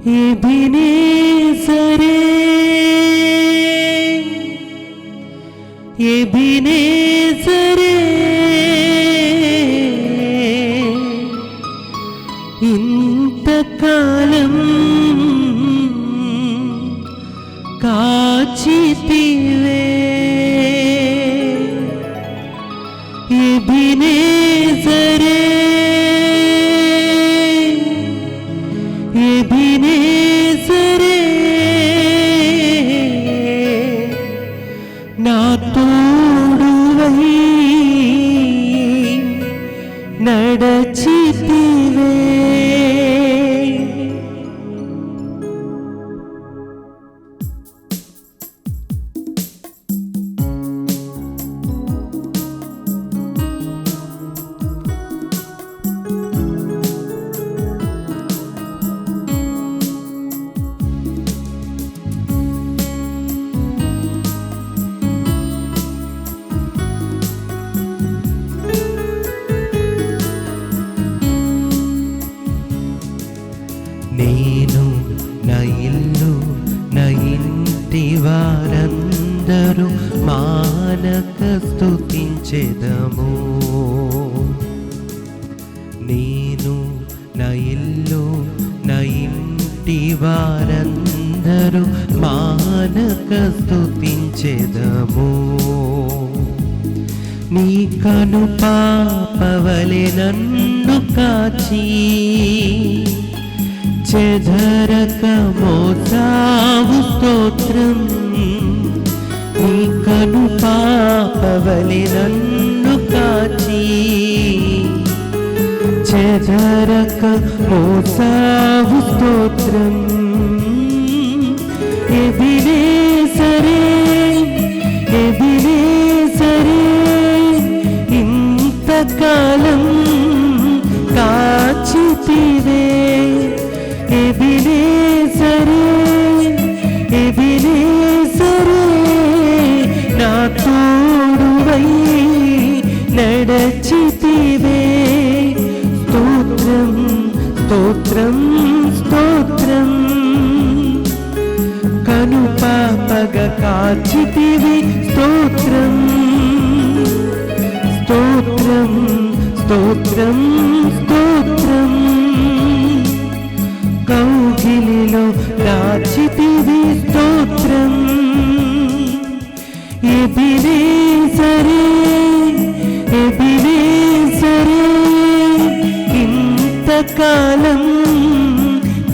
ఎబినేజరే ఎబినేజరే ఇంతకాలం కాచితివే ఎబినేజరే ఎబినేజరే నా తోడువై నడచితివే. నేను నా ఇల్లు నా ఇంటి వారందరూ మానక స్తుతించెదము. నేను నా ఇల్లు నా ఇంటి వారందరూ మానక స్తుతించెదము. నీ కను పాపవలె నన్ను కాచి చెదరక మోసావు స్తోత్రం. నీ కను పాపవలె నన్ను కాచి చెదరక మోసావు స్తోత్రం. ఎబినేజరే ఎబినేజరే ఇంతకాలం కాచితివే. ఎబినేజరే ఎబినేజరే నా తోడువై నడచితివే. స్తోత్రం స్తోత్రం స్తోత్రం కను పాపగా కాచితివి. స్తోత్రం స్తోత్రం స్తోత్రం స్తోత్రం కౌగిలిలో దాచితివి. స్తోత్రం ఎబినేజరే ఎబినేజరే ఇంతకాలం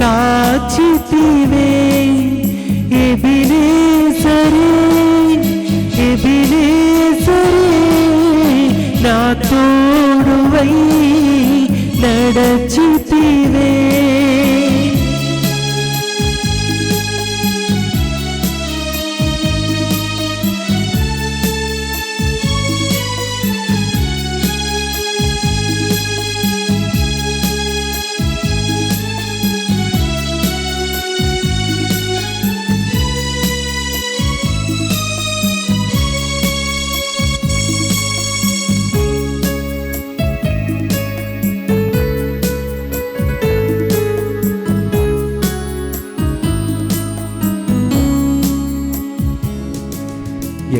కాచితివే. ఎబినేజరే ఎబినేజరే నా తోడువై నడచితివే.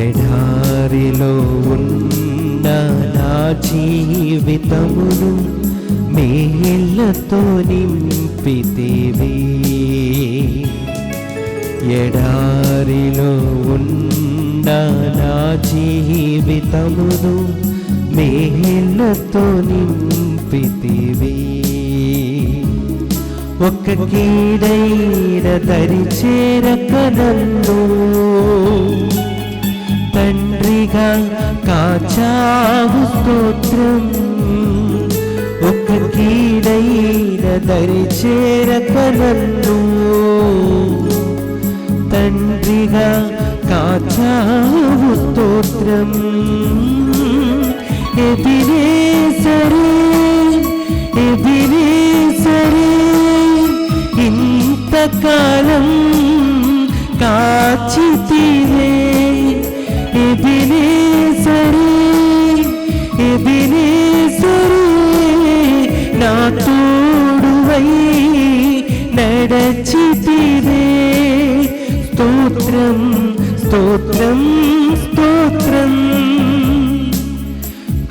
ఎడారిలో ఉన్న నా జీవితమును మేళ్ళతో నింపితివి. ఎడారిలో ఉన్న నా జీవితమును మేళ్ళతో నింపితివి. ఒక్క కీడైన దరి చేరక నన్ను తండ్రిగా కాచావు. స్తోత్రం ఒక్క కీడైన దరి చేరక నన్ను తండ్రిగా కాచావు. స్తోత్రం ఎబినేజరే ఎబినేజరే ఇంతకాలం కాచితివే. ఎబినేజరే ఎబినేజరే నా తోడువై నడచితివే. స్తోత్రం స్తోత్రం స్తోత్రం.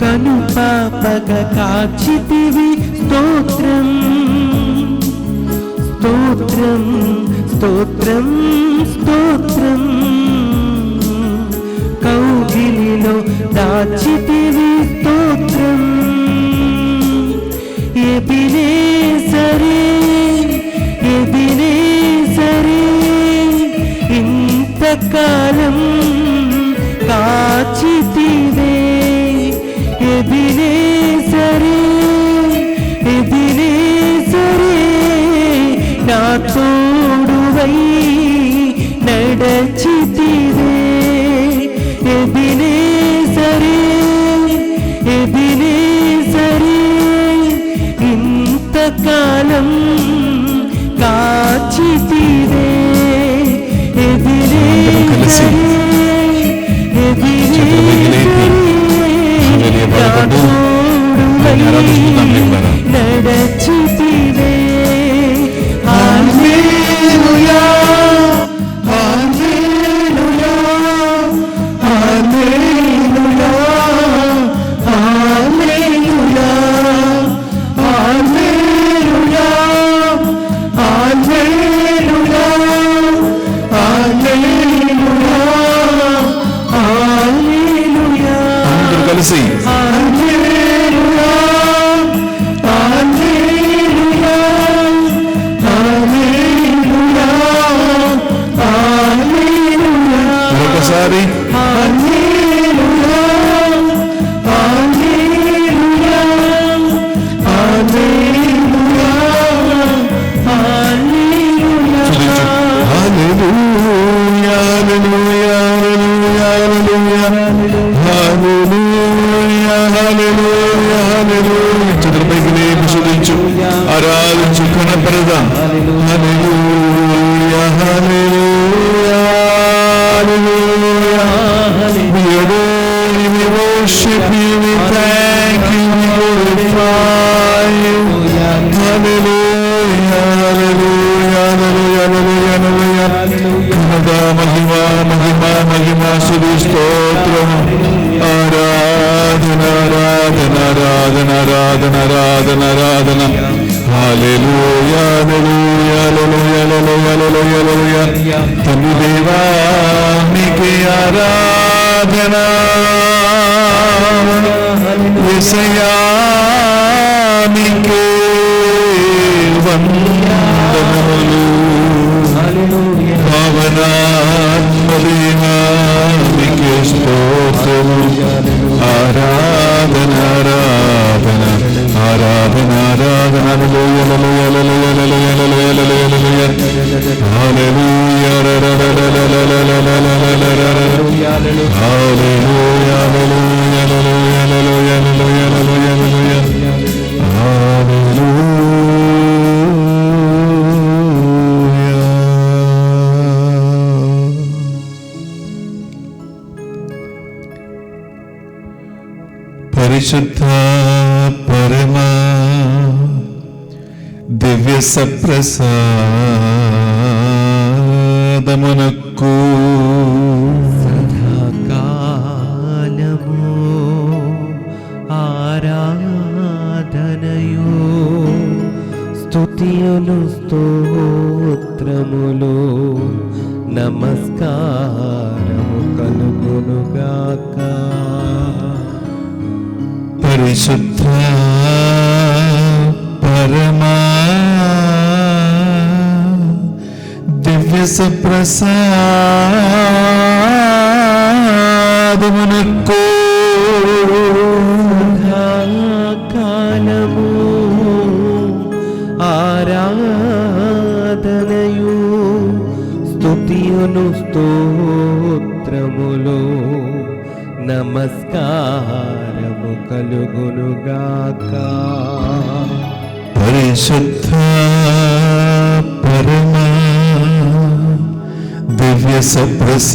కను పాపగా కాచితివి. స్తోత్రం స్తోత్రం స్తోత్రం స్తోత్రం. కౌగిలిలో దాచితివి. స్తోత్రం ఎబినేజరే ఎబినేజరే. ఇంతకాలం కాచితివే. ఎబినేజరే ఎబినేజరే. నా తోడువై నడచితివే. ఎబినేజరే ఎబినేజరే. ఇంతకాలం కాచితివే. ఎబినేజరే ఎబినేజరే. నా తోడువై నడచితివే. హల్లెలూయా hallelujah hallelujah hallelujah hallelujah hallelujah hallelujah హల్లెలూయా. అందరూ కలిసి హల్లెలూయా హల్లెలూయా హల్లెలూయా హల్లెలూయా. ఒకసారి హల్లెలూయా hallelujah hallelujah hallelujah. Hallelujah hallelujah hallelujah hallelujah hallelujah హల్లెలూయా. చతుర్పైకి లేపి స్తుతించు, ఆరాధించు, కనపడదాం. హల్లెలూయా hallelujah hallelujah. We adore you, we worship you, we thank you, we glorify you. Hallelujah, hallelujah, hallelujah, hallelujah, hallelujah. Kanada mahima, mahima, mahima, sudi stotram. Aradhana, aradhana, aradhana, aradhana, aradhana, aradhana. Hallelujah, hallelujah, hallelujah, hallelujah, hallelujah. Tannu deva nike aradhana. Yesaya nike వందనములు. భావనాత్మదేవా నీకే స్తోత్రము. ఆరాధన ఆరాధన ఆరాధన ఆరాధన. హల్లెలూయా hallelujah hallelujah hallelujah hallelujah hallelujah hallelujah హల్లెలూయా. పరిశుద్ధ పరమా దివ్య సప్రసాదమునకు సదాకాలము ఆరాధనయు స్తుతియులు స్తోత్రములు నమస్కారము కలుగునుగాక. పరిశుద్ధ పరమా దివ్య సప్రసాదమునకు కాలము ఆరాధనయు స్తుతియును స్తోత్రములు నమస్కారము కలుగునుగాక. పరిశుద్ధ పరమా దివ్య సప్రసాదమునకు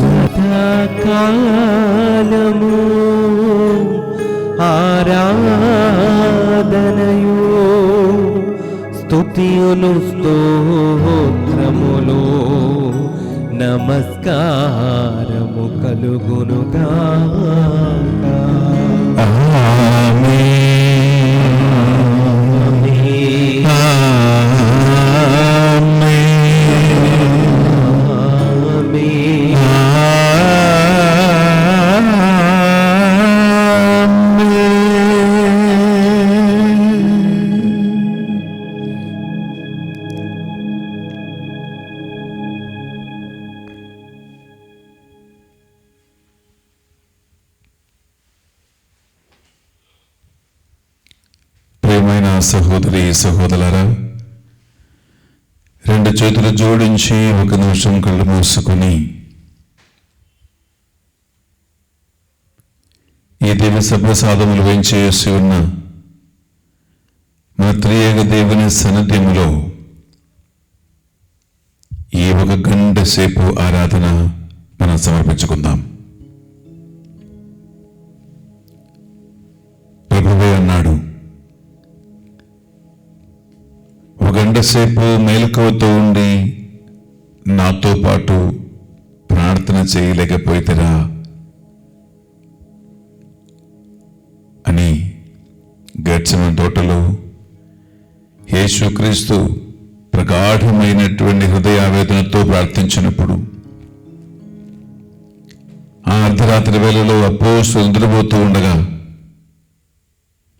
సదాకాలము ఆరాధనయు స్తుతులు స్తోత్రములు నమస్కారము కలుగునుగాక. ఆమేన్. ఆమేన్. ప్రియమైన సహోదరి సహోదరులారా, రెండు చేతులు జోడించి ఒక నిమిషం కళ్ళు మూసుకొని ఈ దివ్య సప్రసాదములు వేంచేసి ఉన్న మన త్రియేక దేవుని సన్నిధ్యములో ఈ ఒక గంట సేపు ఆరాధన మనం సమర్పించుకుందాం. ప్రభువే అన్నాడు, ఒక గంట సేపు మేలుకవుతూ ఉండి నాతో పాటు ప్రార్థన చేయలేకపోయితేరా అని గెత్సెమనే తోటలో యేసుక్రీస్తు ప్రగాఢమైనటువంటి హృదయావేదనతో ప్రార్థించినప్పుడు ఆ అర్ధరాత్రి వేళలో అపోస్తలులు నిద్రపోతూ ఉండగా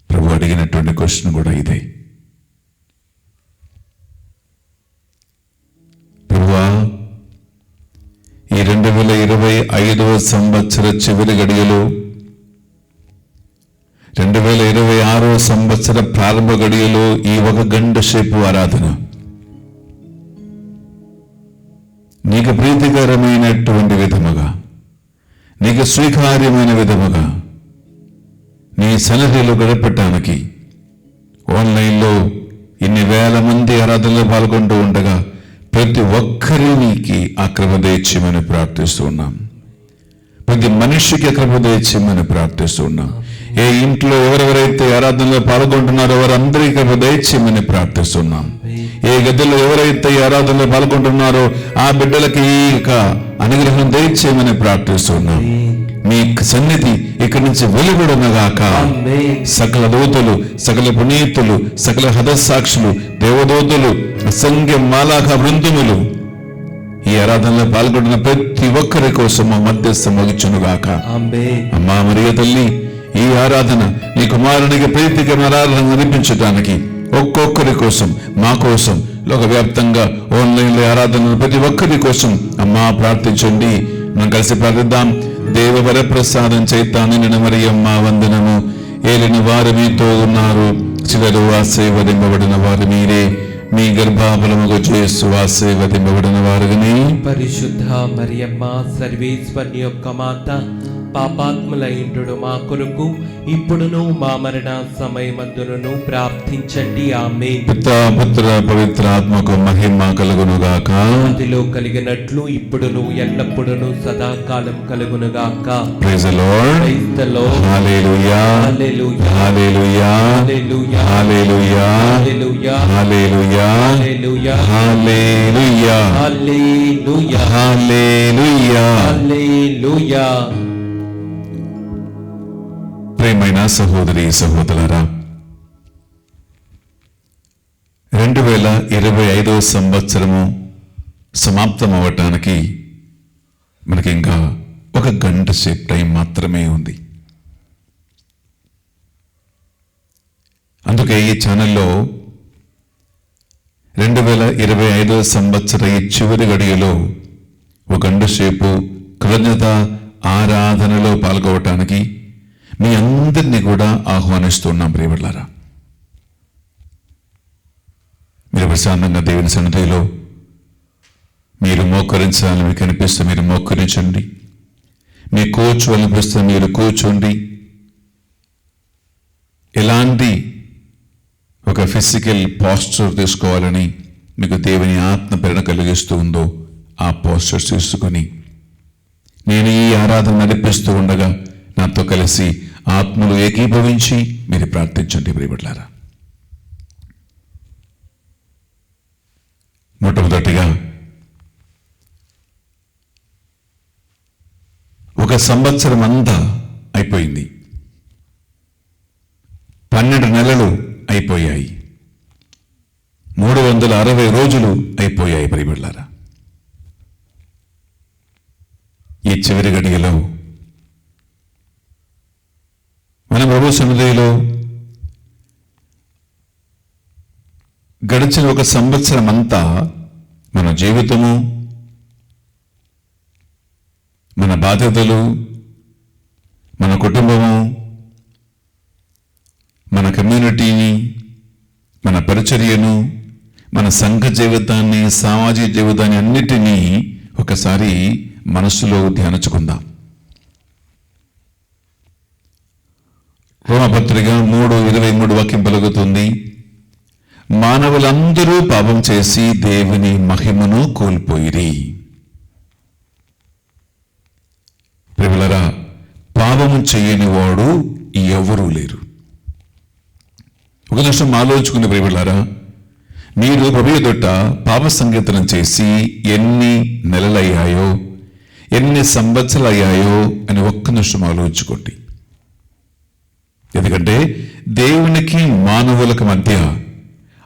ప్రభు అడిగినటువంటి క్వశ్చన్ కూడా ఇదే. ప్రభువా, ఈ 2025వ సంవత్సర చివరి గడియలో 2026వ సంవత్సర ప్రారంభ గడియలో ఈ ఒక గంట సేపు ఆరాధన నీకు ప్రీతికరమైనటువంటి విధముగా, నీకు స్వీకార్యమైన విధముగా నీ సన్నిధిలో గడపటానికి ఆన్లైన్లో ఇన్ని వేల మంది ఆరాధనలో పాల్గొంటూ ఉండగా ప్రతి ఒక్కరికి ఆ కృప దయచేయమని ప్రార్థిస్తూ ఉన్నాం. ప్రతి మనిషికి కృప దయచేయమని ప్రార్థిస్తూ ఉన్నాం. ఏ ఇంట్లో ఎవరెవరైతే ఆరాధనలో పాల్గొంటున్నారో వారందరికీ కృప దయచేయమని ప్రార్థిస్తున్నాం. ఏ గదిలో ఎవరైతే ఆరాధనలో పాల్గొంటున్నారో ఆ బిడ్డలకి ఈ అనుగ్రహం దయచేయమని ప్రార్థిస్తున్నాం. మీ సన్నిధి ఇక్కడి నుంచి వెలువడునగాక. సకల దూతలు, సకల పునీతులు, సకల హతసాక్షులు, దేవదూతలు, అసంఖ్య మాలాఖ బృందములు ఈ ఆరాధనలో పాల్గొంటున్న ప్రతి ఒక్కరి కోసం మధ్యస్థం వహించునుగాక. అమ్మా మరియ తల్లి, ఈ ఆరాధన నీ కుమారునికి ప్రీతికరమైన ఆరాధన అనిపించడానికి ఒక్కొక్కరి కోసం, మా కోసం, లోకవ్యాప్తంగా ఆన్లైన్లో ఆరాధన ప్రతి ఒక్కరి కోసం అమ్మా ప్రార్థించండి. మనం కలిసి ప్రార్థిద్దాం. దేవ వరప్రసాదం చేతాను నిన్న మరియమ్మ వందనము. ఏలిన వారు మీతో ఉన్నారు, చిలరు ఆశీర్వదింపబడిన వారు మీరే. మీ గర్భఫలముగా యేసు ఆశీర్వదింపబడిన వారుగాని. పరిశుద్ధ మరియమ్మ సర్వేశ్వరుని యొక్క మాత, పాపాత్ములైండు మా కొరకు ఇప్పుడును మా మరణ సమయమందును ప్రార్థించండి. ఆమేన్. పితా పుత్ర పవిత్ర ఆత్మకు మహిమ కలుగునుగాక. ఆదిలో కలిగినట్లు ఇప్పుడును ఎల్లప్పుడును సదాకాలం కలుగునుగాక. Praise the Lord. Praise the Lord. Hallelujah. Hallelujah. Hallelujah. Hallelujah. Hallelujah. Hallelujah. Hallelujah. Hallelujah. Hallelujah. Hallelujah. Hallelujah. Hallelujah. ప్రియమైన సహోదరి సహోదరులారా, 2025వ సంవత్సరము సమాప్తం అవ్వటానికి మనకి ఇంకా ఒక గంట సేపు టైం మాత్రమే ఉంది. అందుకే ఈ ఛానల్లో 2025వ సంవత్సర ఈ చివరి గడియలో ఒక గంట సేపు కృతజ్ఞత ఆరాధనలో పాల్గొనటానికి మీ అందరినీ కూడా ఆహ్వానిస్తున్నాం. ప్రియబిడ్డలారా, మీరు ప్రశాంతంగా దేవుని సన్నిధిలో మీరు మోకరించాలని మీకు అనిపిస్తే మీరు మోకరించండి. మీ కూర్చో అనిపిస్తే మీరు కూర్చోండి. ఎలాంటి ఒక ఫిజికల్ పోస్చర్ తీసుకోవాలని మీకు దేవుని ఆత్మ ప్రేరణ కలిగిస్తూ ఉందో ఆ పోస్చర్స్ తీసుకొని నేను ఈ ఆరాధన నడిపిస్తూ ఉండగా నాతో కలిసి ఆత్మలు ఏకీభవించి మీరు ప్రార్థించండి. ప్రియబిడ్డలారా, మొట్టమొదటిగా ఒక సంవత్సరం అంతా అయిపోయింది. 12 నెలలు అయిపోయాయి. 360 రోజులు అయిపోయాయి ప్రియమిత్రులారా. ఈ చివరి గడియలో మన ప్రభు సన్నిధిలో గడిచిన ఒక సంవత్సరం అంతా మన జీవితము, మన బాధ్యతలు, మన కుటుంబము, మన కమ్యూనిటీని, మన పరిచర్యను, మన సంఘ జీవితాన్ని, సామాజిక జీవితాన్ని అన్నిటినీ ఒకసారి మనసులో ధ్యానించుకుందాం. రోమపత్రిక 3:23 వాక్యం పలుకుతుంది, మానవులందరూ పాపం చేసి దేవుని మహిమను కోల్పోయిరి. ప్రియులారా, పాపము చేయని వాడు ఎవరూ లేరు. ఒక నిమిషం ఆలోచించుకునే ప్రియులారా, మీరు ప్రభు ఎదుట పాప సంకీర్తనం చేసి ఎన్ని నెలలయ్యాయో, ఎన్ని సంవత్సరాలు అయ్యాయో అని ఒక్క నిమిషం ఆలోచించుకోండి. ఎందుకంటే దేవునికి మానవులకు మధ్య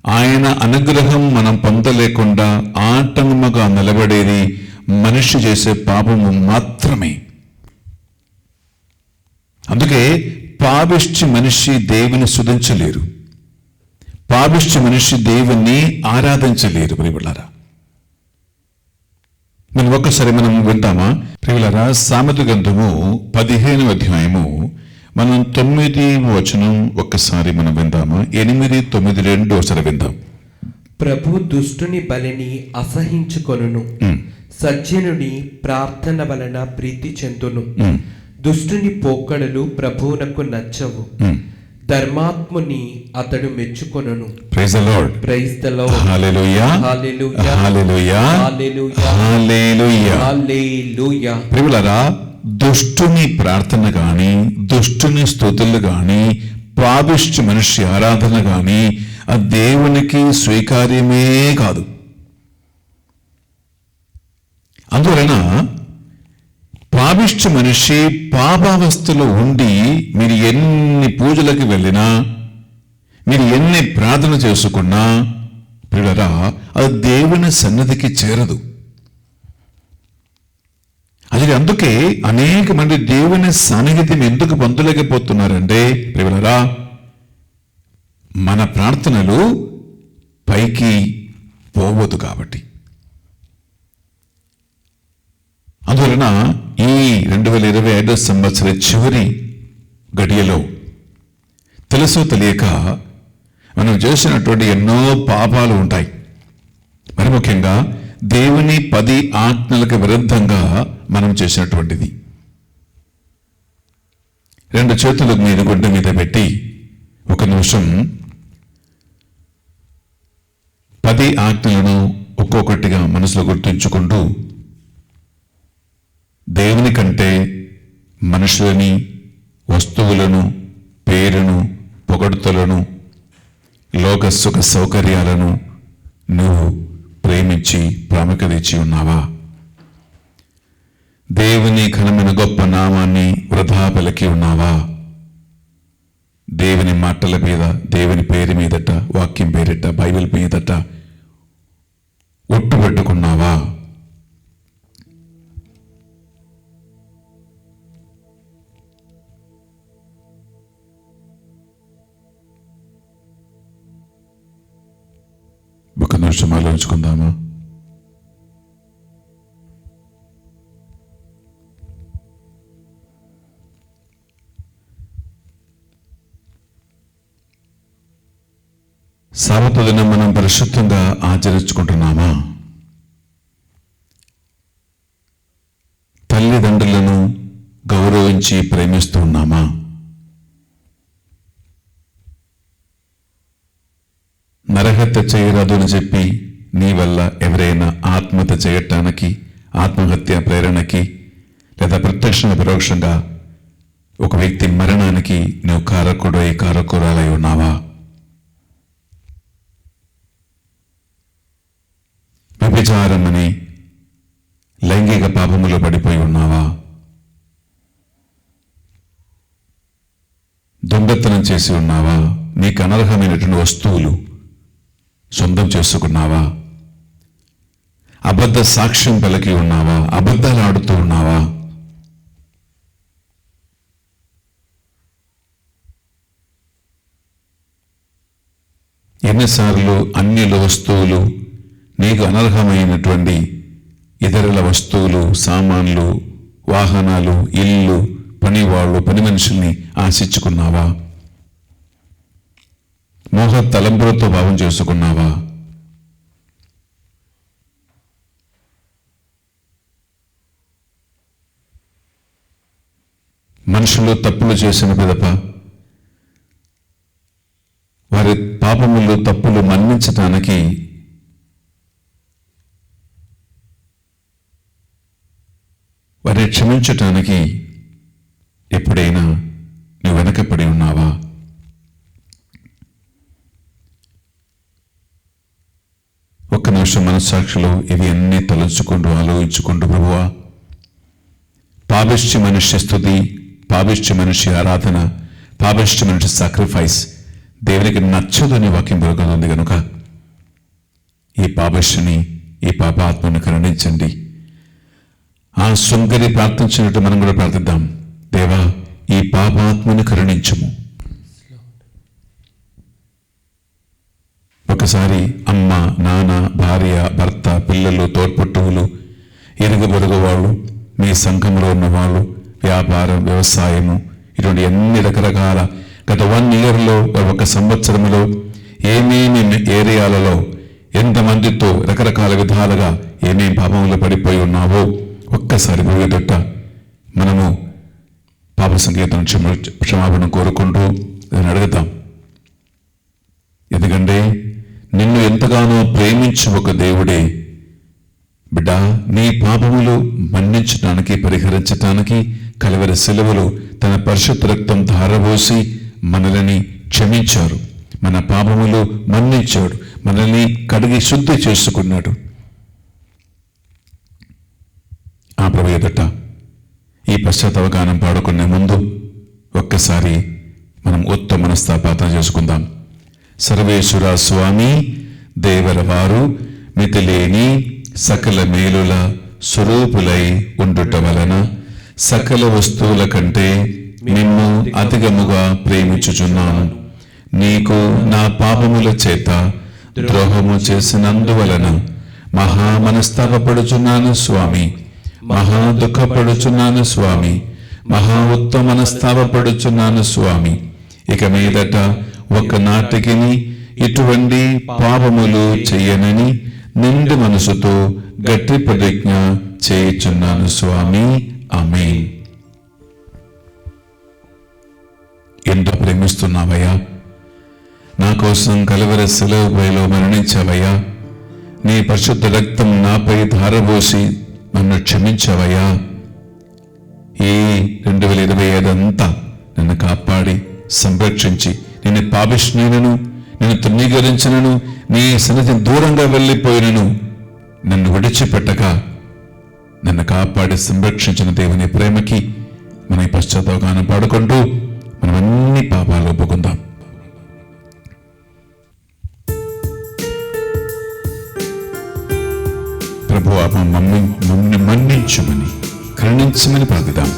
ఆయన అనుగ్రహం మనం పొందలేకుండా ఆటంకముగా నిలబడేది మనిషి చేసే పాపము మాత్రమే. అందుకే పాపిష్టి మనిషి దేవుని స్తుతించలేరు, పాపిష్టి మనిషి దేవుణ్ణి ఆరాధించలేరు. ప్రియులారా, మనం ఒక్కసారి మనం వింటామా? ప్రియులారా, సామెతల గ్రంథము 15వ అధ్యాయము మనం 9వ వచనం ఒక్కసారి మనం విందామా? 8, 9, 2 ఒకసారి విందాం. ప్రభు దుష్టుని బలిని అసహించుకొనును, సజ్జనుని ప్రార్థన వలన ప్రీతి చెందును. దుష్టుని పోకడలు ప్రభువునకు నచ్చవు, ధర్మాత్ముని అతడు మెచ్చుకొనును. Praise the Lord. Praise the Lord. Hallelujah, hallelujah, hallelujah, hallelujah, hallelujah, hallelujah. ప్రియులారా, దుష్టుని ప్రార్థన గాని, దుష్టుని స్తుతులు గాని, పాపిష్టి మనిషి ఆరాధన గాని ఆ దేవునికి స్వీకార్యమే కాదు. అందువలన పాపిష్టి మనిషి పాపావస్థలో ఉండి మీరు ఎన్ని పూజలకు వెళ్ళినా, మీరు ఎన్ని ప్రార్థన చేసుకున్నా ప్రియులారా, అది దేవుని సన్నిధికి చేరదు. అది అందుకే అనేక మంది దేవుని సాన్నిధ్యం ఎందుకు పొందలేకపోతున్నారంటే ప్రియులారా, మన ప్రార్థనలు పైకి పోవద్దు కాబట్టి. అందువలన ఈ 2025 సంవత్సరం చివరి గడియలో తెలుసో తెలియక మనం చేసినటువంటి ఎన్నో పాపాలు ఉంటాయి. మరి ముఖ్యంగా దేవుని 10 ఆజ్ఞలకు విరుద్ధంగా మనం చేసినటువంటిది. 2 చేతులు మీరు గుడ్డ మీద పెట్టి ఒక నిమిషం 10 ఆజ్ఞలను ఒక్కొక్కటిగా మనసులో గుర్తుంచుకుంటూ దేవుని కంటే మనుషులని, వస్తువులను, పేరును, పొగడ్తలను, లోక సుఖ సౌకర్యాలను నువ్వు ప్రేమించి ప్రాముఖ్యత ఇచ్చి ఉన్నావా? దేవుని ఘనమైన గొప్ప నామాన్ని వృధా పలికి ఉన్నావా? దేవుని మాటల మీద, దేవుని పేరు మీదట, వాక్యం పేరిట, బైబిల్ మీదట ఒట్టుపెట్టుకున్నావా? ఒక నిమిషం ఆలోచించుకుందామా? సాబతు దినం మనం పరిశుద్ధంగా ఆచరించుకుంటున్నామా? తల్లిదండ్రులను గౌరవించి ప్రేమిస్తూ ఉన్నామా? నరహత్య చేయరాదు అని చెప్పి నీ వల్ల ఎవరైనా ఆత్మహత్య చేయటానికి, ఆత్మహత్య ప్రేరణకి లేదా ప్రత్యక్షంగా పరోక్షంగా ఒక వ్యక్తి మరణానికి నువ్వు కారకురాలై ఉన్నావా? వ్యభిచారమని లైంగిక పాపములో పడిపోయి ఉన్నావా? దొంగతనం చేసి ఉన్నావా? నీకు అనర్హమైనటువంటి వస్తువులు సొంతం చేసుకున్నావా? అబద్ధ సాక్ష్యం పలికి ఉన్నావా? అబద్ధాలు ఆడుతూ ఉన్నావా? ఎన్నిసార్లు అన్యుల వస్తువులు, నీకు అనర్హమైనటువంటి ఇతరుల వస్తువులు, సామాన్లు, వాహనాలు, ఇల్లు, పనివాళ్ళు, పని మనుషుల్ని ఆశించుకున్నావా? మోహ తలంపులతో భావం చేసుకున్నావా? మనుషులు తప్పులు చేసిన పిదప వారి పాపములు, తప్పులు మన్నించటానికి వారిని క్షమించటానికి ఎప్పుడైనా నువ్వు వెనకపడి ఉన్నావా? ఒక్క నిమిషం మనస్సాక్షిలో ఇవి అన్నీ తలుచుకుంటూ ఆలోచించుకుంటూ, ప్రభువా, పాపిష్టి మనిషి స్థుతి, పాపిష్టి మనిషి ఆరాధన, పాపిష్టి మనిషి సాక్రిఫైస్ దేవునికి నచ్చదని వాక్యం పలుకుతుంది కనుక ఈ పాపిష్టిని, ఈ పాపాత్మని కరుణించండి. ఆ సుంకరి ప్రార్థించినట్టు మనం కూడా ప్రార్థిద్దాం. దేవా, ఈ పాపాత్మని కరుణించుము. ఒకసారి అమ్మ, నాన్న, భార్య, భర్త, పిల్లలు, తోడ్పట్టువులు, ఇరుగు పొరుగు వాళ్ళు, మీ సంఘంలో ఉన్న వాళ్ళు, వ్యాపారం, వ్యవసాయము, ఇటువంటి ఎన్ని రకరకాల గత 1 yearలో, ఒక సంవత్సరంలో ఏమేమి ఏరియాలలో ఎంతమందితో రకరకాల విధాలుగా ఏమేమి పాపంలో పడిపోయి ఉన్నావో ఒక్కసారి భూమిదొట్ట మనము పాప సంగీతం క్షమాపణ కోరుకుంటూ దాన్ని అడుగుతాం. ఎందుకంటే నిన్ను ఎంతగానో ప్రేమించు ఒక దేవుడే బిడ్డ నీ పాపములు మన్నించడానికి, పరిహరించటానికి కలవరి శిలువలో తన పరిశుద్ధ రక్తం ధారపోసి మనల్ని క్షమించారు, మన పాపములు మన్నించాడు, మనల్ని కడిగి శుద్ధి చేసుకున్నాడు. ఆ ప్రభు ఎదుట ఈ పశ్చాత్తాపగానం పాడుకునే ముందు ఒక్కసారి మనం ఉత్తమ మనస్తాపాతం చేసుకుందాం. సర్వేశ్వర స్వామి దేవర వారు మితిలేని సకల మేలుల స్వరూపులై ఉండుట వలన సకల వస్తువుల కంటే నిన్ను అధికముగా ప్రేమించుచున్నాను. నీకు నా పాపముల చేత ద్రోహము చేసినందువలన మహా మనస్తాపడుచున్నాను స్వామి, మహా దుఃఖపడుచున్నాను స్వామి, మహా ఉత్తమ మనస్తాపడుచున్నాను స్వామి. ఇక మీదట ఒక నాటికిని ఇటువంటి పాపములు చెయ్యనని నిండు మనసుతో గట్టి ప్రతిజ్ఞ చేయుచున్నాను స్వామి. ఆమేన్. ఎంతో ప్రేమిస్తున్నావయ్యా, నా కోసం కలవరి శిలువలో మరణించావయ్యా, నీ పరిశుద్ధ రక్తం నాపై ధారపోసి నన్ను క్షమించావయ్యా. ఈ 2025 అంతా నన్ను కాపాడి సంరక్షించి నిన్ను పాపిష్టినను, నిన్ను తృణీకరించినను, నీ సన్నిధి దూరంగా వెళ్ళిపోయినను నన్ను విడిచిపెట్టక నన్ను కాపాడి సంరక్షించిన దేవుని ప్రేమకి మన ఈ పశ్చాత్తాపగానం పాడుకుంటూ మనం అన్ని పాపాలు ఒప్పుకుందాం. ప్రభువా, మమ్మల్ని మన్నించుమని, కరుణించమని ప్రార్థిద్దాం.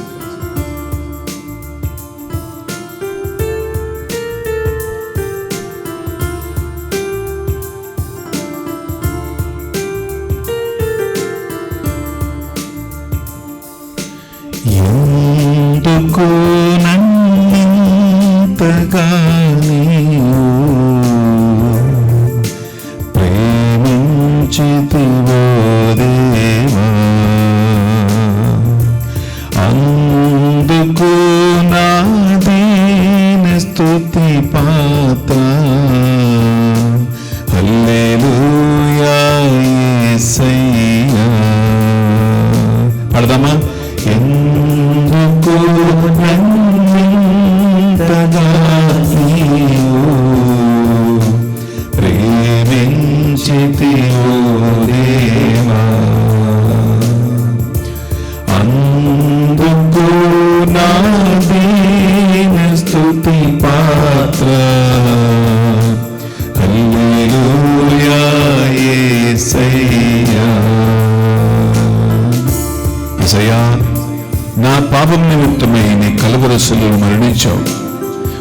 ఎందుకు నన్నింతగా నీవు ప్రేమించితివో దేవా, అందుకు నా దీన స్తుతి పాత్ర. హల్లెలూయా యేసయ్యా. పాడదామా? ఎందుకు నన్నింతగా నీవు ప్రేమించితివో దేవా, నిమిత్తమై నీ కలువరి శిలువలో మరణించావు.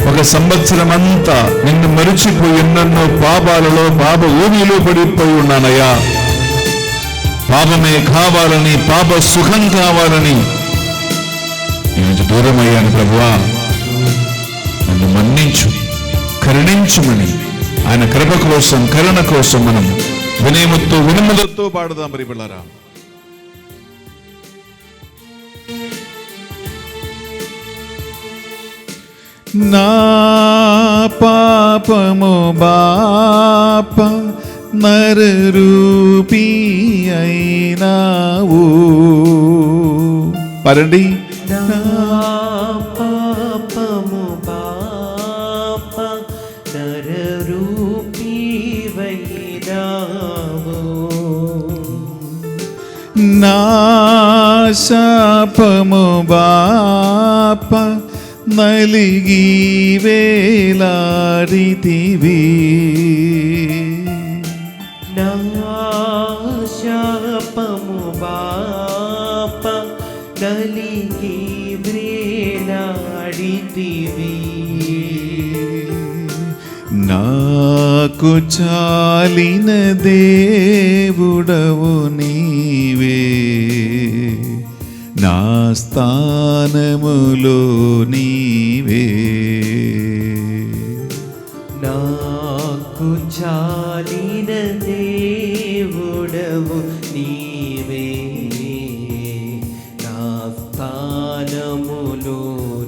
1 సంవత్సరం అంతా నిన్ను మరిచిపోయి ఎన్నెన్నో పాపాలలో పాప ఊబిలో పడిపోయి ఉన్నానయ్యా. పాపమే కావాలని, పాప సుఖం కావాలని నేను దూరమయ్యాను ప్రభువా. నన్ను మన్నించు, కరుణించుమని ఆయన కృప కోసం, కరుణ కోసం మనం వినయముతో వినమ్రతతో పాడుదాం ప్రియలారా. నా పాపము బాప నరరూపీ అయినావు. పాడండి. నా పాపము బాప నరరూపీ వైనావు. నా శాపము బాప నలిగి వేలాడితివి. నా శాపము బాప నలిగి వేలాడితివి. నాకు చాలిన దేవుడవు నీవే, నా స్థానములో నీవే. నాకు చాలిన దేవుడవు నీవే, నా స్థానములో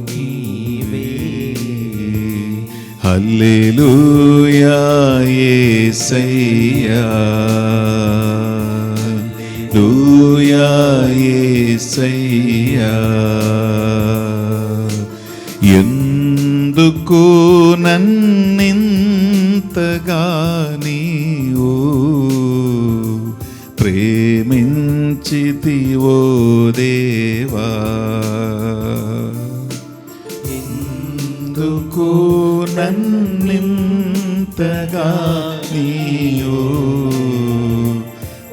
నీవే. హల్లెలూయా యేసయ్యా, హల్లెలూయా యేసయ్యా. ఎందుకు నన్నింతగా నీవు ప్రేమించితివో దేవా. ఎందుకు నన్నింతగా నీవు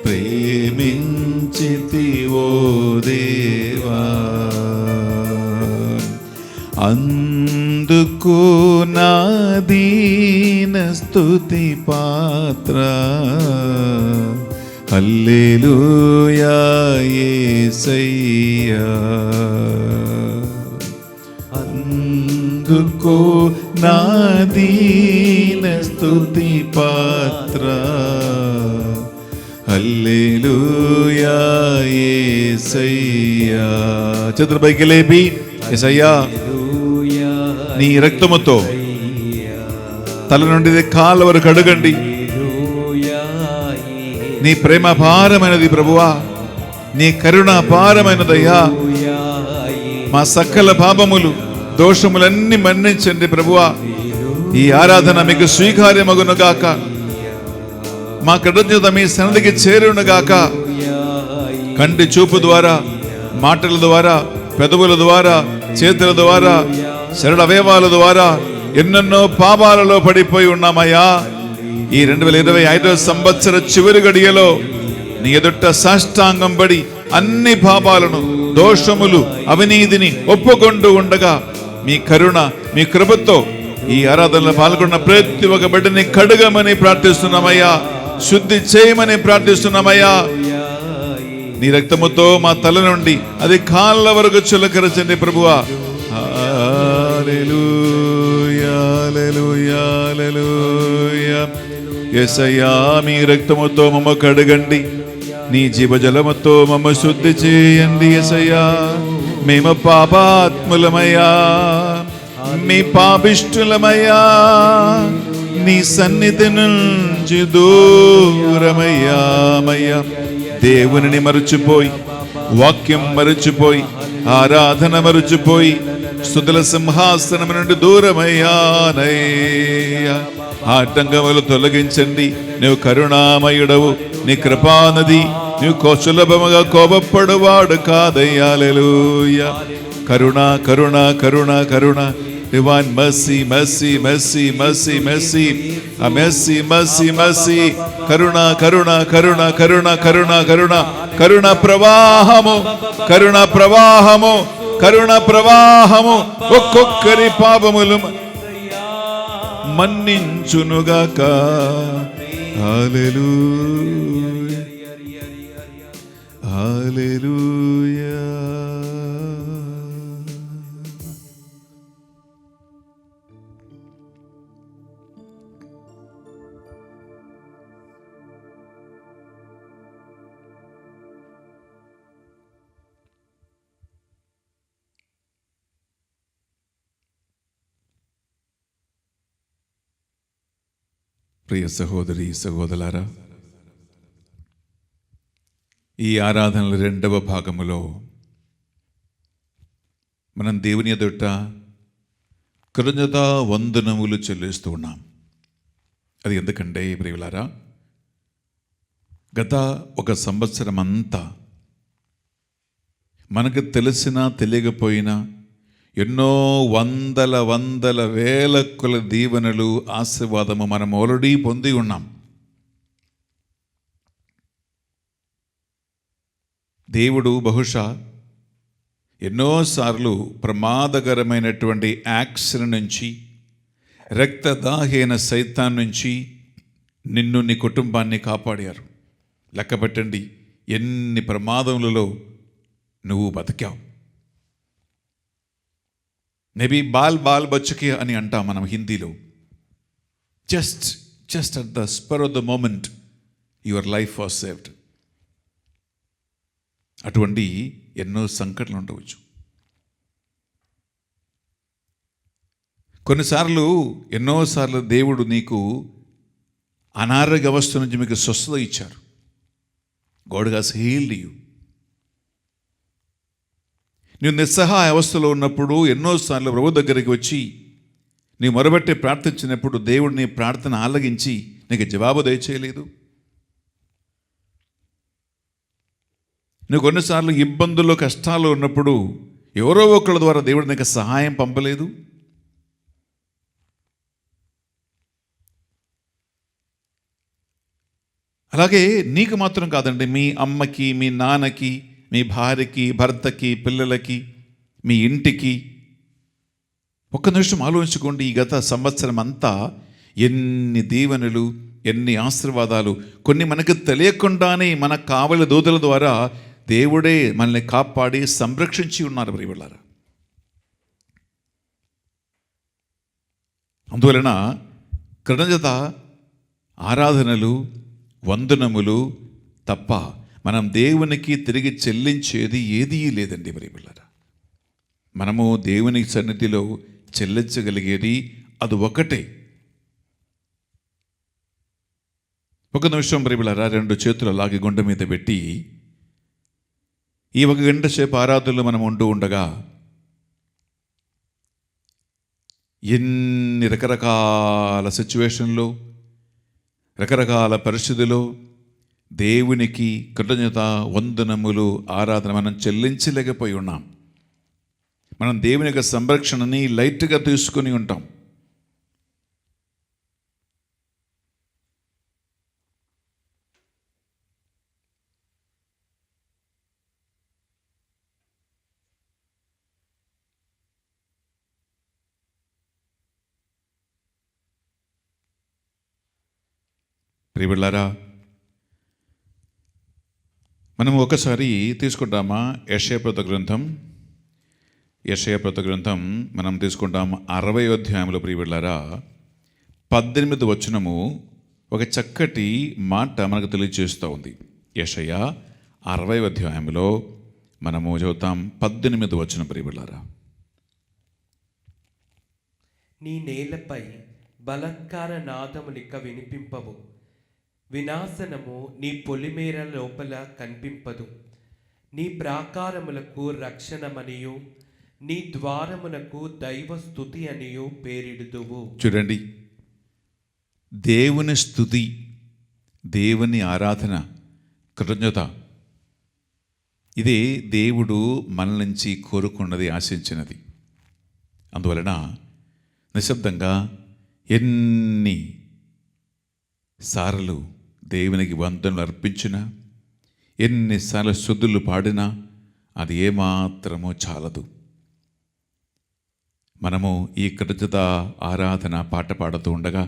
ప్రేమించితివో దేవా. అందుకు నా దీన స్తుతి పాత్ర. హల్లెలూయా యేసయ్యా. అందుకు నా దీన స్తుతి పాత్ర. హల్లెలూయా యేసయ్యా. చేతులు పైకి లేపి యేసయ్యా నీ రక్తముతో తల నుండి కాళ్ళ వరకు కడగండి. నీ ప్రేమ అపారమైనది ప్రభువా, నీ కరుణ అపారమైనదయ్యా. మా సకల పాపములు దోషములన్నీ మన్నించండి ప్రభువా. ఈ ఆరాధన మీకు స్వీకార్యమగునుగాక. మా కృతజ్ఞత మీ సన్నిధికి చేరునుగాక. కంటి చూపు ద్వారా, మాటల ద్వారా, పెదవుల ద్వారా, చేతుల ద్వారా, శరీర అవయవాల ద్వారా ఎన్నెన్నో పాపాలలో పడిపోయి ఉన్నామయ్యా. ఈ 2025 సంవత్సర చివరి గడియలో నీ ఎదుట సాష్టాంగం పడి అన్ని పాపాలను, దోషములు, అవినీతిని ఒప్పుకుంటూ ఉండగా మీ కరుణ, మీ కృపతో ఈ ఆరాధనలో పాల్గొన్న ప్రతి ఒక్క బిడ్డని కడగమని ప్రార్థిస్తున్నామయ్యా. శుద్ధి చేయమని ప్రార్థిస్తున్నామయ్యా. నీ రక్తముతో మా తల నుండి అది కాళ్ళ వరకు చులకరచండి ప్రభువా. హల్లెలూయా, హల్లెలూయా, హల్లెలూయా. యేసయ్యా మీ రక్తముతో మమ్మ కడగండి, నీ జీవజలముతో మమ్మ శుద్ధి చేయండి. యేసయ్యా మేము పాపాత్ములమయ్యా, మీ పాపిష్టులమయ్యా. నీ సన్నిధి నుంచి దూరమయ్యామయ్యా. దేవునిని మరచిపోయి, వాక్యం మరచిపోయి, ఆరాధన మరచిపోయి, స్తుతుల సింహాసనం నుండి దూరమయ్యానయ్యా. ఆటంకములు తొలగించండి. నువ్వు కరుణామయుడవు, నీ కృపానది. నువ్వు సులభముగా కోపపడువాడు కాదయ్యా. హల్లెలూయా. కరుణ, కరుణ, కరుణ, కరుణ. Divine mercy, mercy, mercy, mercy, mercy, mercy, mercy, mercy. Karuna, karuna, karuna, karuna, karuna, karuna, karuna pravahamu, karuna pravahamu, కరుణ ప్రవాహము ఒక్కొక్కరి పాపములు మన్నించునుగాక. హల్లెలూయా హల్లెలూయా. ప్రియ సహోదరి సహోదరులారా, ఈ ఆరాధనల రెండవ భాగములో మనం దేవుని ఎదుట కృతజ్ఞతా వందనములు చెల్లిస్తూ ఉన్నాం. అది ఎందుకంటే ప్రియులారా, గత ఒక సంవత్సరం అంతా మనకు తెలిసినా తెలియకపోయినా ఎన్నో వందల వేల కుల దీవెనలు ఆశీర్వాదము మనం ఆల్రెడీ పొంది ఉన్నాం. దేవుడు బహుశా ఎన్నోసార్లు ప్రమాదకరమైనటువంటి యాక్సిడెంట్ నుంచి, రక్తదాహైన సైతాన్ నుంచి నిన్ను నీ కుటుంబాన్ని కాపాడారు. లెక్క పెట్టండి ఎన్ని ప్రమాదములలో నువ్వు బతికావు. మేబీ బాల్ బచ్చుకి అని అంటాం మనం హిందీలో. Just at the spur of the moment your life was saved. అటువంటి ఎన్నో సంకటాలు ఉండవచ్చు. ఎన్నోసార్లు దేవుడు నీకు అనారోగ్య అవస్థ నుంచి మీకు స్వస్థత ఇచ్చారు. God has healed you. నువ్వు నిస్సహాయ అవస్థలో ఉన్నప్పుడు ఎన్నోసార్లు ప్రభు దగ్గరికి వచ్చి నీ మొరబెట్టి ప్రార్థించినప్పుడు దేవుడు నీ ప్రార్థన ఆలగించి నీకు జవాబు దయచేయలేదు. నువ్వు కొన్నిసార్లు ఇబ్బందుల్లో కష్టాలు ఉన్నప్పుడు ఎవరో ఒకళ్ళ ద్వారా దేవుడు నీకు సహాయం పంపలేదు. అలాగే నీకు మాత్రం కాదండి, మీ అమ్మకి, మీ నాన్నకి, మీ భార్యకి, భర్తకి, పిల్లలకి, మీ ఇంటికి. ఒక్క నిమిషం ఆలోచించుకోండి. ఈ గత సంవత్సరం అంతా ఎన్ని దీవెనలు, ఎన్ని ఆశీర్వాదాలు. కొన్ని మనకు తెలియకుండానే మన కావలి దూతల ద్వారా దేవుడే మనల్ని కాపాడి సంరక్షించి ఉన్నారు ప్రియులారా. అందువలన కృతజ్ఞత ఆరాధనలు, వందనములు తప్ప మనం దేవునికి తిరిగి చెల్లించేది ఏదీ లేదండి ప్రియులారా. మనము దేవుని సన్నిధిలో చెల్లించగలిగేది అది ఒకటే. ఒక నిమిషం ప్రియులారా, రెండు చేతులు అలాగే గుండె మీద పెట్టి ఈ 1 గంట సేపు ఆరాధనలు మనం ఉండగా ఎన్ని రకరకాల సిచ్యువేషన్లో, రకరకాల పరిస్థితుల్లో దేవునికి కృతజ్ఞత వందనములు ఆరాధన మనం చెల్లించలేకపోయి ఉన్నాం. మనం దేవుని యొక్క సంరక్షణని లైట్గా తీసుకుని ఉంటాం. ప్రియబిడ్డలారా, మనం ఒకసారి తీసుకుంటామా యెషయా ప్రవక్త గ్రంథం మనం తీసుకుంటాం 60వ అధ్యాయంలో. ప్రియబిడ్డలారా, 18వ వచనము ఒక చక్కటి మాట మనకు తెలియజేస్తూ ఉంది. యెషయా 60వ అధ్యాయంలో మనము చదువుతాం 18వ వచనం. ప్రియబిడ్డలారా, నీ నేలపై బలత్కార నాదములిక వినిపింపవు, వినాశనము నీ పొలిమేర లోపల కనిపింపదు. నీ ప్రాకారములకు రక్షణమనియు, నీ ద్వారములకు దైవ స్తుతి అనియు పేరిడుదువు. చూడండి, దేవుని స్తుతి, దేవుని ఆరాధన, కృతజ్ఞత, ఇదే దేవుడు మన నుంచి కోరుకున్నది, ఆశించినది. అందువలన నిశ్శబ్దంగా ఎన్ని సార్లు దేవునికి వందనలు అర్పించినా, ఎన్నిసార్లు స్తుతులు పాడినా అది ఏమాత్రమో చాలదు. మనము ఈ కృతజ్ఞత ఆరాధన పాట పాడుతూ ఉండగా,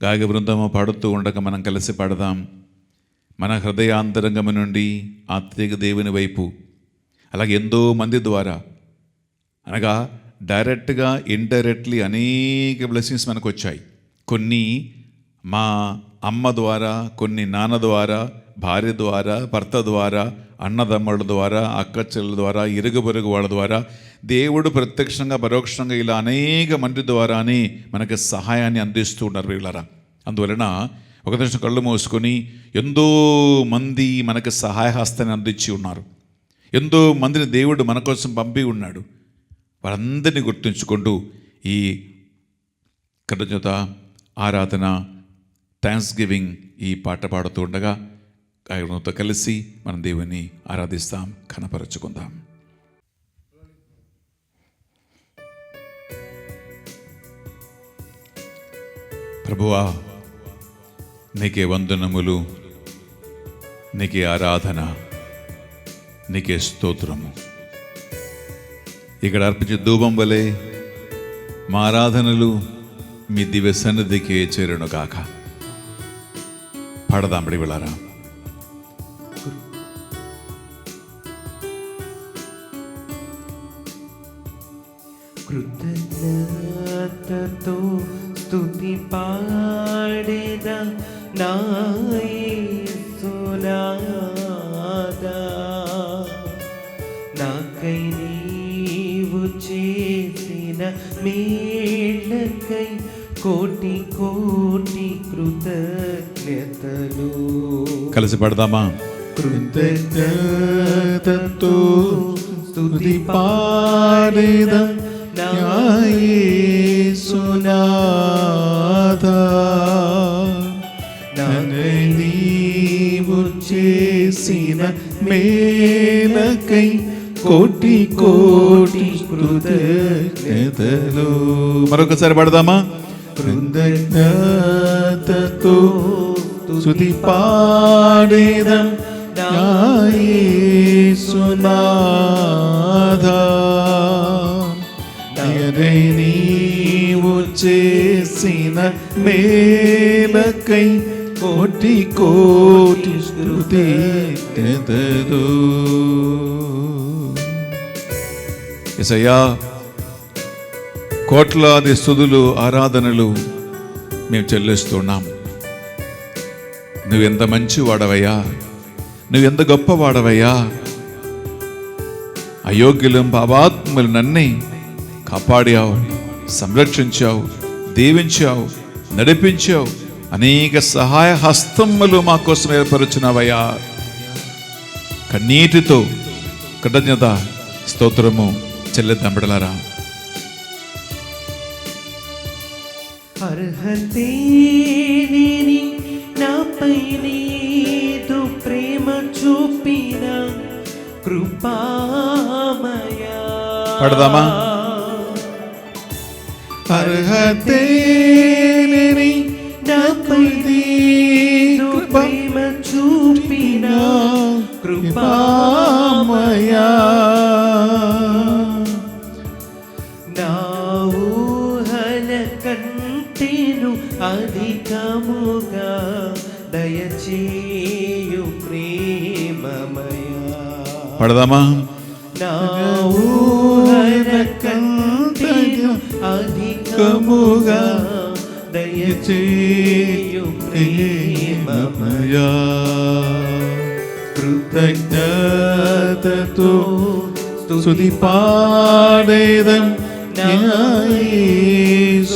గాయక బృందము పాడుతూ ఉండగా మనం కలిసి పాడదాం. మన హృదయాంతరంగము నుండి ఆత్మీయ దేవుని వైపు, అలాగే ఎంతో మంది ద్వారా, అనగా డైరెక్ట్గా ఇండైరెక్ట్లీ అనేక బ్లెస్సింగ్స్ మనకు వచ్చాయి. కొన్ని మా అమ్మ ద్వారా, కొన్ని నాన్న ద్వారా, భార్య ద్వారా, భర్త ద్వారా, అన్నదమ్ముల ద్వారా, అక్కచెల్లెల ద్వారా, ఇరుగు పొరుగు వాళ్ళ ద్వారా, దేవుడు ప్రత్యక్షంగా పరోక్షంగా ఇలా అనేక మంది ద్వారానే మనకి సహాయాన్ని అందిస్తూ ఉన్నారు వీళ్ళరా. అందువలన ఒక దర్శనం కళ్ళు మూసుకొని ఎంతో మంది మనకు సహాయ హస్తాన్ని అందించి ఉన్నారు. ఎంతో మందిని దేవుడు మన కోసం పంపి ఉన్నాడు. వారందరినీ గుర్తుంచుకుంటూ ఈ కృతజ్ఞత ఆరాధన థ్యాంక్స్ గివింగ్ ఈ పాట పాడుతూ ఉండగా గాయకులతో కలిసి మనం దేవుని ఆరాధిస్తాం, కనపరుచుకుందాం. ప్రభువా, నీకే వందనములు, నీకే ఆరాధన, నీకే స్తోత్రము. ఇక్కడ అర్పించే ధూపం వలె మా ఆరాధనలు మీ దివ్య సన్నిధికి చేరును గాక. పాడదాం వెళ్ళారా. కృతజ్ఞతతో స్తుతి పాడేద నా యేసునాదా, నాకై నీవు చేసిన మేళ్ళకై కోటి కోటి కృతజ్ఞతలు. కలిసి పాడదామా. కృతజ్ఞతతో స్తుతి పాడేద నా యేసునాదా, నాకై నీవు చేసిన మేలకై కోటి కోటి కృతజ్ఞతలు. మరొకసారి పాడదామా. కృతజ్ఞతతో స్తుతి పాడేదం నా యేసునాదా, నాకై నీవు చేసిన మేలకై కోటి కోటి కృతజ్ఞతలు. యేసయ్యా, కోట్లాది స్తుతులు ఆరాధనలు మేము చెల్లిస్తున్నాం. నువ్వెంత మంచి వాడవయ్యా, నువ్వెంత గొప్ప వాడవయ్యా. అయోగ్యులం పాపాత్ములు నన్ను కాపాడావు, సంరక్షించావు, దీవించావు, నడిపించావు. అనేక సహాయ హస్తములు మా కోసం ఏర్పరుచున్నావయ్యా. కన్నీటితో కృతజ్ఞత స్తోత్రము చెల్లిద్దాం బిడ్డలారా. అర్హతే లేని నాపై నీదు ప్రేమ చూపిన కృపామయా. పాడదామా. అర్హతే లేని నాపై నీదు ప్రేమ చూపిన కృపామయా. నా ఊహల కంటేను అధికముగా దయచేయు ప్రేమమయా. పాడదామా. నా ఊహల కంటేను అధికముగా దయచేయు ప్రేమమయా. కృతజ్ఞతతో స్తుతి పాడేదం నా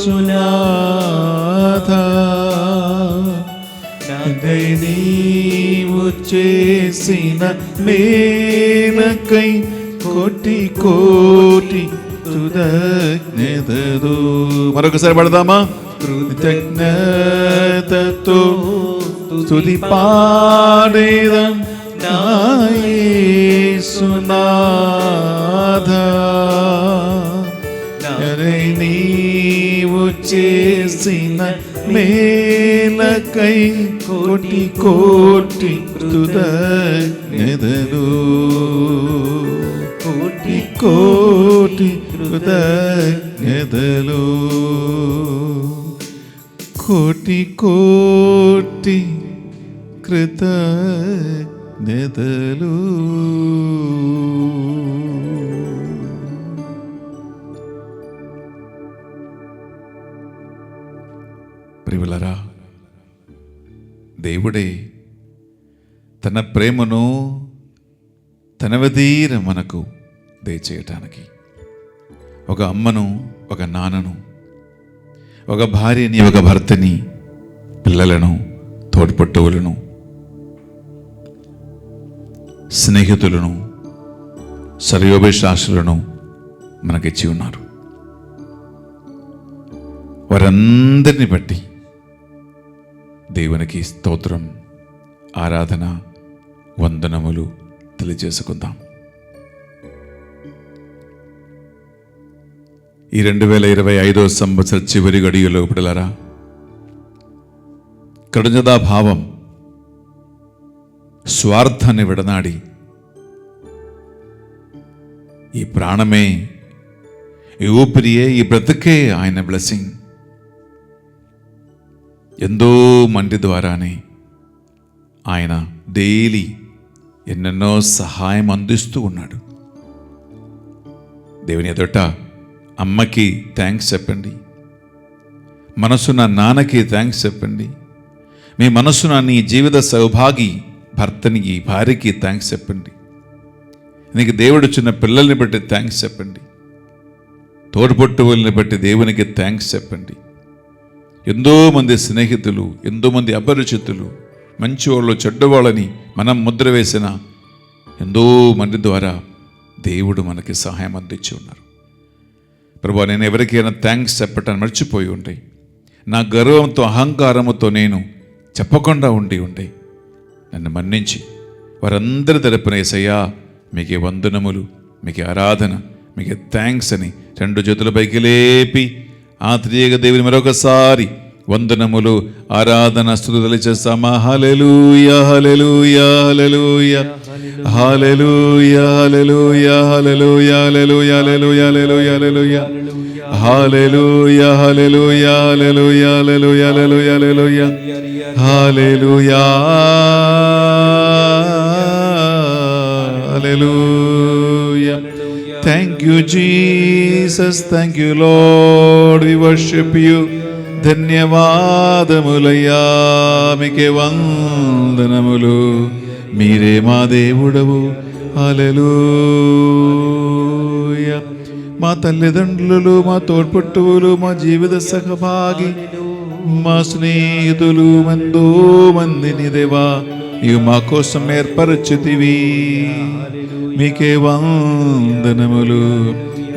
యేసునాదా, నాకై నీవు చేసిన మేలకై కోటి కోటి కృతజ్ఞతలు. మరొకసారి పడదామా. కృతజ్ఞతతో స్తుతి పాడేదం నా యేసునాదా, నాకై నీవు చేసిన మేలకై కోటి కోటి కృతజ్ఞతలు. కోటి కోటి కృతజ్ఞతలు కోటి కోటి కృతజ్ఞతలు. ప్రియులారా, దేవుడే తన ప్రేమను తనవదీర మనకు దయచేయటానికి ఒక అమ్మను, ఒక నాన్నను, ఒక భార్యని, ఒక భర్తని, పిల్లలను, తోడ్పట్టువులను, స్నేహితులను, శ్రేయోభిలాషులను మనకిచ్చి ఉన్నారు. వారందరిని బట్టి దేవునికి స్తోత్రం, ఆరాధన, వందనములు తెలియజేసుకుందాం. ఈ 2025 సంవత్సర చివరి గడియలో పిల్లలారా, కృతజ్ఞతా భావం, స్వార్థాన్ని విడనాడి ఈ ప్రాణమే, ఈ ఊపిరియే, ఈ బ్రతుకే ఆయన బ్లెస్సింగ్. ఎంతో మంది ద్వారానే ఆయన డైలీ ఎన్నెన్నో సహాయం అందిస్తూ ఉన్నాడు. దేవుని ఎదుట అమ్మకి థ్యాంక్స్ చెప్పండి, మనసున్న నాన్నకి థ్యాంక్స్ చెప్పండి, మీ మనసున నీ జీవిత సౌభాగి భర్తనికి, భార్యకి థ్యాంక్స్ చెప్పండి, నీకు దేవుడు చిన్న పిల్లల్ని బట్టి థ్యాంక్స్ చెప్పండి, తోడ్పట్టువుల్ని బట్టి దేవునికి థ్యాంక్స్ చెప్పండి. ఎంతోమంది స్నేహితులు, ఎంతోమంది అపరిచితులు, మంచివాళ్ళు, చెడ్డవాళ్ళని మనం ముద్ర వేసిన ఎంతో మంది ద్వారా దేవుడు మనకి సహాయం అందించి ఉన్నారు. ప్రభువా, నేను ఎవరికైనా థ్యాంక్స్ చెప్పటాన్ని మర్చిపోయి ఉండే, నా గర్వంతో అహంకారముతో నేను చెప్పకుండా ఉండే నన్ను మన్నించి వారందరి తరపున యేసయ్యా మీకే వందనములు, మీకే ఆరాధన, మీకే థ్యాంక్స్ అని 2 చేతుల పైకి లేపి ఆ త్రియేక దేవుని మరొకసారి వందనములు, ఆరాధన, స్తుతులు చేస్తామా. హల్లెలూయా hallelujah hallelujah hallelujah hallelujah hallelujah hallelujah hallelujah hallelujah hallelujah hallelujah hallelujah hallelujah hallelujah hallelujah hallelujah. Thank you, Jesus. Thank you, Lord. We worship you. ధన్యవాదములయ్యా, మీకే వందనములు, మీరే మా దేవుడవు. హల్లెలూయా. మా తల్లిదండ్రులు, మా తోడ్పట్టువులు, మా జీవిత సహభాగి, మా స్నేహితులు ఎంతో మందిని దేవా ఇవి మా కోసం ఏర్పరచితివి. మీకే వందనములు,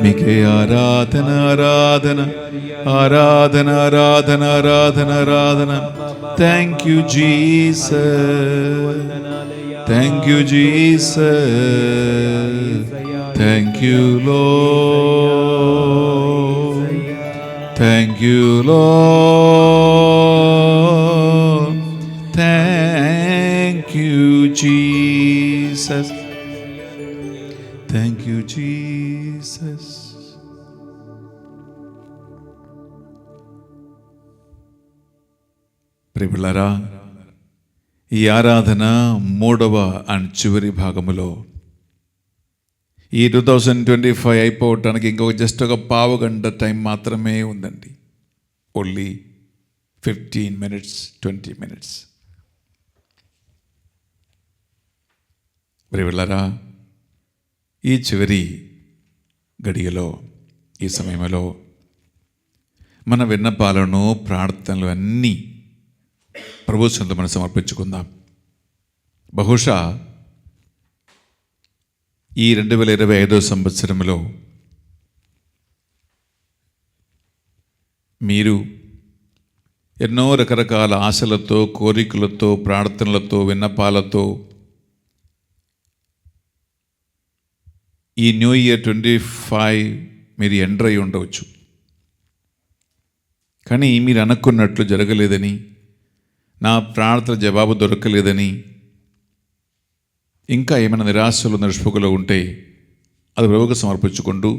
మీకే ఆరాధన ఆరాధన ఆరాధన ఆరాధన ఆరాధన ఆరాధన. Thank you Jesus, thank you Jesus, thank you lord, thank you lord, thank you Jesus, thank you Jesus. ప్రియులారా, ఈ ఆరాధన 3వ అండ్ చివరి భాగములో ఈ 2025 అయిపోవటానికి ఇంకొక జస్ట్ ఒక పావు గంట టైం మాత్రమే ఉందండి. Only 15 minutes 20 minutes. ప్రియులారా, ఈ చివరి గడియలో, ఈ సమయంలో మన విన్నపాలను, ప్రార్థనలు అన్నీ ప్రభు సన్నిధిలో మనం సమర్పించుకుందాం. బహుశా ఈ 2025 సంవత్సరంలో మీరు ఎన్నో రకరకాల ఆశలతో, కోరికలతో, ప్రార్థనలతో, విన్నపాలతో ఈ న్యూ ఇయర్ 25 మీరు ఎంటర్ అయి ఉండవచ్చు. కానీ మీరు అనుకున్నట్లు జరగలేదని, నా ప్రార్థన జవాబు దొరకలేదని, ఇంకా ఏమైనా నిరాశలు, నిరుష్పకులు ఉంటే అది ప్రభువుకు సమర్పించుకుంటూ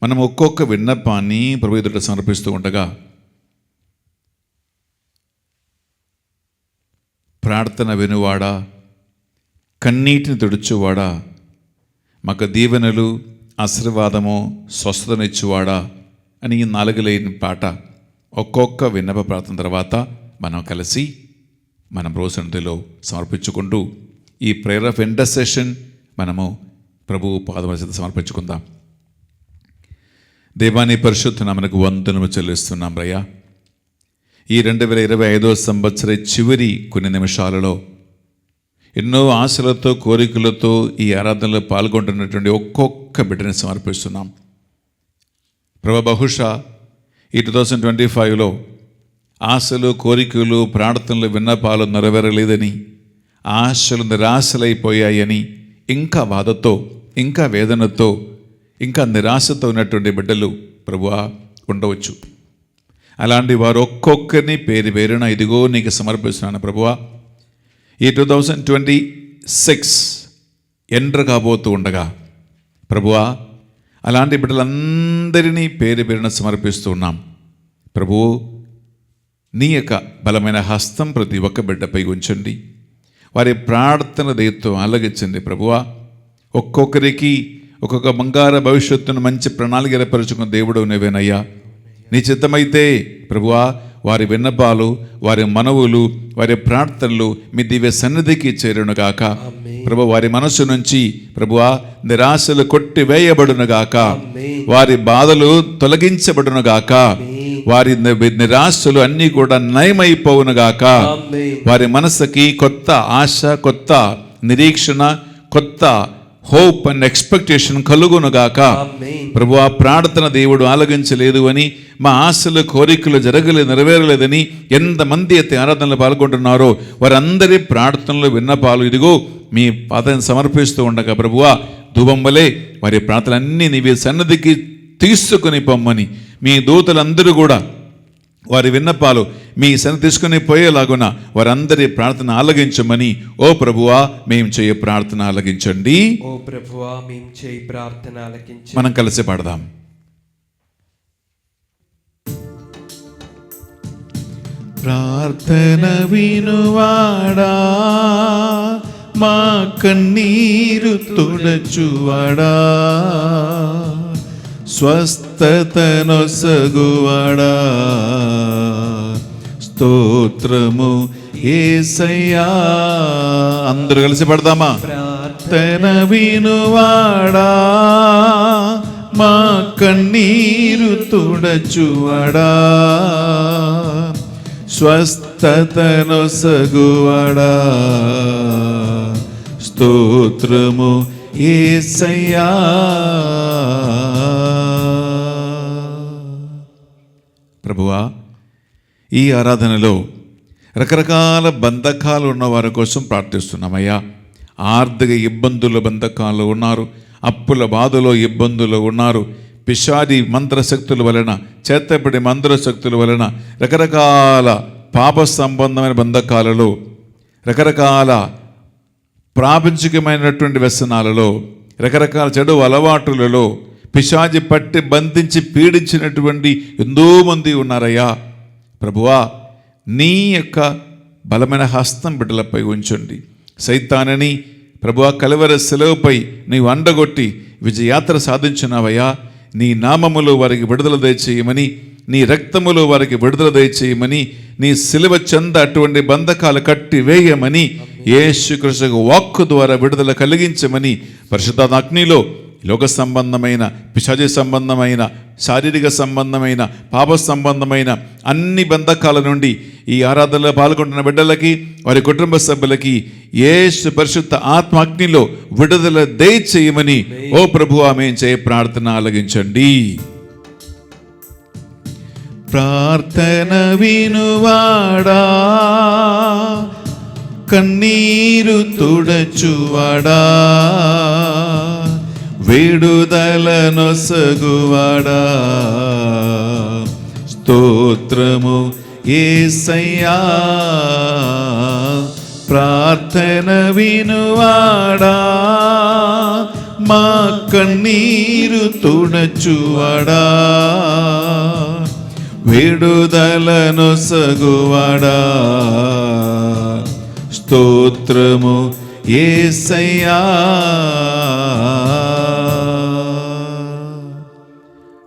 మనం ఒక్కొక్క విన్నపాన్ని ప్రభు ఎదుట సమర్పిస్తూ ఉండగా ప్రార్థన వినువాడా, కన్నీటిని తుడుచువాడా, మాకు దీవెనలు, ఆశీర్వాదము, స్వస్థతనిచ్చువాడా అని ఈ 4 లైన్ పాట ఒక్కొక్క విన్నప ప్రార్థన తర్వాత మనం కలిసి మనం రోజులో సమర్పించుకుంటూ ఈ ప్రేయర్ ఆఫ్ ఇంటర్సెషన్ మనము ప్రభువు పాదముల చేత సమర్పించుకుందాం. దేవాని పరిశుద్ధ నామమునకు వందనము చెల్లిస్తున్నాం రయ్యా. ఈ 2025వ సంవత్సర చివరి కొన్ని నిమిషాలలో ఎన్నో ఆశలతో, కోరికలతో ఈ ఆరాధనలో పాల్గొంటున్నటువంటి ఒక్కొక్క బిడ్డని సమర్పిస్తున్నాం ప్రభు. బహుశా ఈ 2025లో ఆశలు, కోరికలు, ప్రార్థనలు, విన్నపాలు నెరవేరలేదని, ఆశలు నిరాశలైపోయాయని, ఇంకా బాధతో, ఇంకా వేదనతో, ఇంకా నిరాశతో ఉన్నటువంటి బిడ్డలు ప్రభువా ఉండవచ్చు. అలాంటి వారు ఒక్కొక్కరిని పేరు పేరున ఇదిగో నీకు సమర్పిస్తున్నాను ప్రభువా. ఈ 2026 ఎంటర్ కాబోతూ ఉండగా ప్రభువా అలాంటి బిడ్డలందరినీ పేరు పేరున సమర్పిస్తూ ఉన్నాం ప్రభువు. నీ యొక్క బలమైన హస్తం ప్రతి ఒక్క బిడ్డపై ఉంచండి. వారి ప్రార్థన దయతో ఆలగించండి ప్రభువా. ఒక్కొక్కరికి ఒక్కొక్క బంగార భవిష్యత్తును మంచి ప్రణాళిక ఏర్పరచుకున్న దేవుడు నువ్వేనయ్యా. నీ చిత్తమైతే ప్రభువా వారి విన్నపాలు, వారి మనవులు, వారి ప్రార్థనలు మీ దివ్య సన్నిధికి చేరునుగాక ప్రభు. వారి మనస్సు నుంచి ప్రభువా నిరాశలు కొట్టివేయబడునుగాక, వారి బాధలు తొలగించబడునుగాక, వారి నిరాశలు అన్నీ కూడా నయమైపోవునుగాక. వారి మనసుకి కొత్త ఆశ, కొత్త నిరీక్షణ, కొత్త హోప్ అండ్ ఎక్స్పెక్టేషన్ కలుగునుగాక ప్రభు. ఆ ప్రార్థన దేవుడు ఆలగించలేదు అని, మా ఆశలు, కోరికలు జరగలేదు, నెరవేరలేదని ఎంతమంది అయితే ఆరాధనలు పాల్గొంటున్నారో వారందరి ప్రార్థనలు, విన్నపాలు ఇదిగో మీ పాదాన్ని సమర్పిస్తూ ఉండగా ప్రభువా ధూపం వలె వారి ప్రార్థనలన్నీ నీవే సన్నిధికి తీసుకుని పొమ్మని, మీ దూతలందరూ కూడా వారి విన్నపాలు మీ సన్నిధి తీసుకుని పోయేలాగున వారందరి ప్రార్థన ఆలగించమని ఓ ప్రభువా మేము చేయ ప్రార్థన ఆలగించండి. ఓ ప్రభువా మేము చేయ ప్రార్థన ఆలకించండి. మనం కలిసి పాడదాం. ప్రార్థన వినువాడా, మా కన్నీరు తుడచువాడా, స్వస్థతనొసగువాడా, స్తోత్రము యేసయ్యా. అందరూ కలిసి పడదామా? ప్రార్థన వినువాడా, మా కన్నీరు తుడచువాడా, స్వస్థతనొసగువాడా, స్తోత్రము యేసయ్యా. ప్రభువా ఈ ఆరాధనలో రకరకాల బంధకాలు ఉన్న వారి కోసం ప్రార్థిస్తున్నామయ్యా. ఆర్థిక ఇబ్బందుల బంధకాలు ఉన్నారు, అప్పుల బాధలో ఇబ్బందులు ఉన్నారు, పిశాచి మంత్రశక్తుల వలన, చేతపడి మంత్రశక్తుల వలన, రకరకాల పాప సంబంధమైన బంధకాలలో, రకరకాల ప్రాపంచికమైనటువంటి వ్యసనాలలో, రకరకాల చెడు అలవాటులలో పిశాచి పట్టి బంధించి పీడించినటువంటి ఎంతో మంది ఉన్నారయ్యా. ప్రభువా నీ యొక్క బలమైన హస్తం బిడ్డలపై ఉంచండి. సైతానని ప్రభువా కలవరి సెలవుపై నీవు అండగొట్టి విజయాత్ర సాధించినావయ్యా. నీ నామములో వారికి విడుదల దయచేయమని, నీ రక్తములో వారికి విడుదల దయచేయమని, నీ సిలువ చెంద అటువంటి బంధకాలు కట్టి వేయమని, యేసుక్రీస్తు వాక్కు ద్వారా విడుదల కలిగించమని, పరిశుద్ధాత్మ అగ్నిలో లోక సంబంధమైన, పిశాచి సంబంధమైన, శారీరక సంబంధమైన, పాప సంబంధమైన అన్ని బంధకాల నుండి ఈ ఆరాధనలో పాల్గొంటున్న బిడ్డలకి, వారి కుటుంబ సభ్యులకి యేసు పరిశుద్ధ ఆత్మ అగ్నిలో విడుదల దయచేయమని ఓ ప్రభువా మేము చేయ ప్రార్థన ఆలగించండి. ప్రార్థన వినువాడా, కన్నీరు తుడచువాడా, విడుదలనొసగువాడా, స్తోత్రము యేసయ్యా. ప్రార్థన వినువాడా, మా కన్నీరు తుడచువాడా, విడుదలను సగువాడా, స్తోత్రము యేసయ్యా.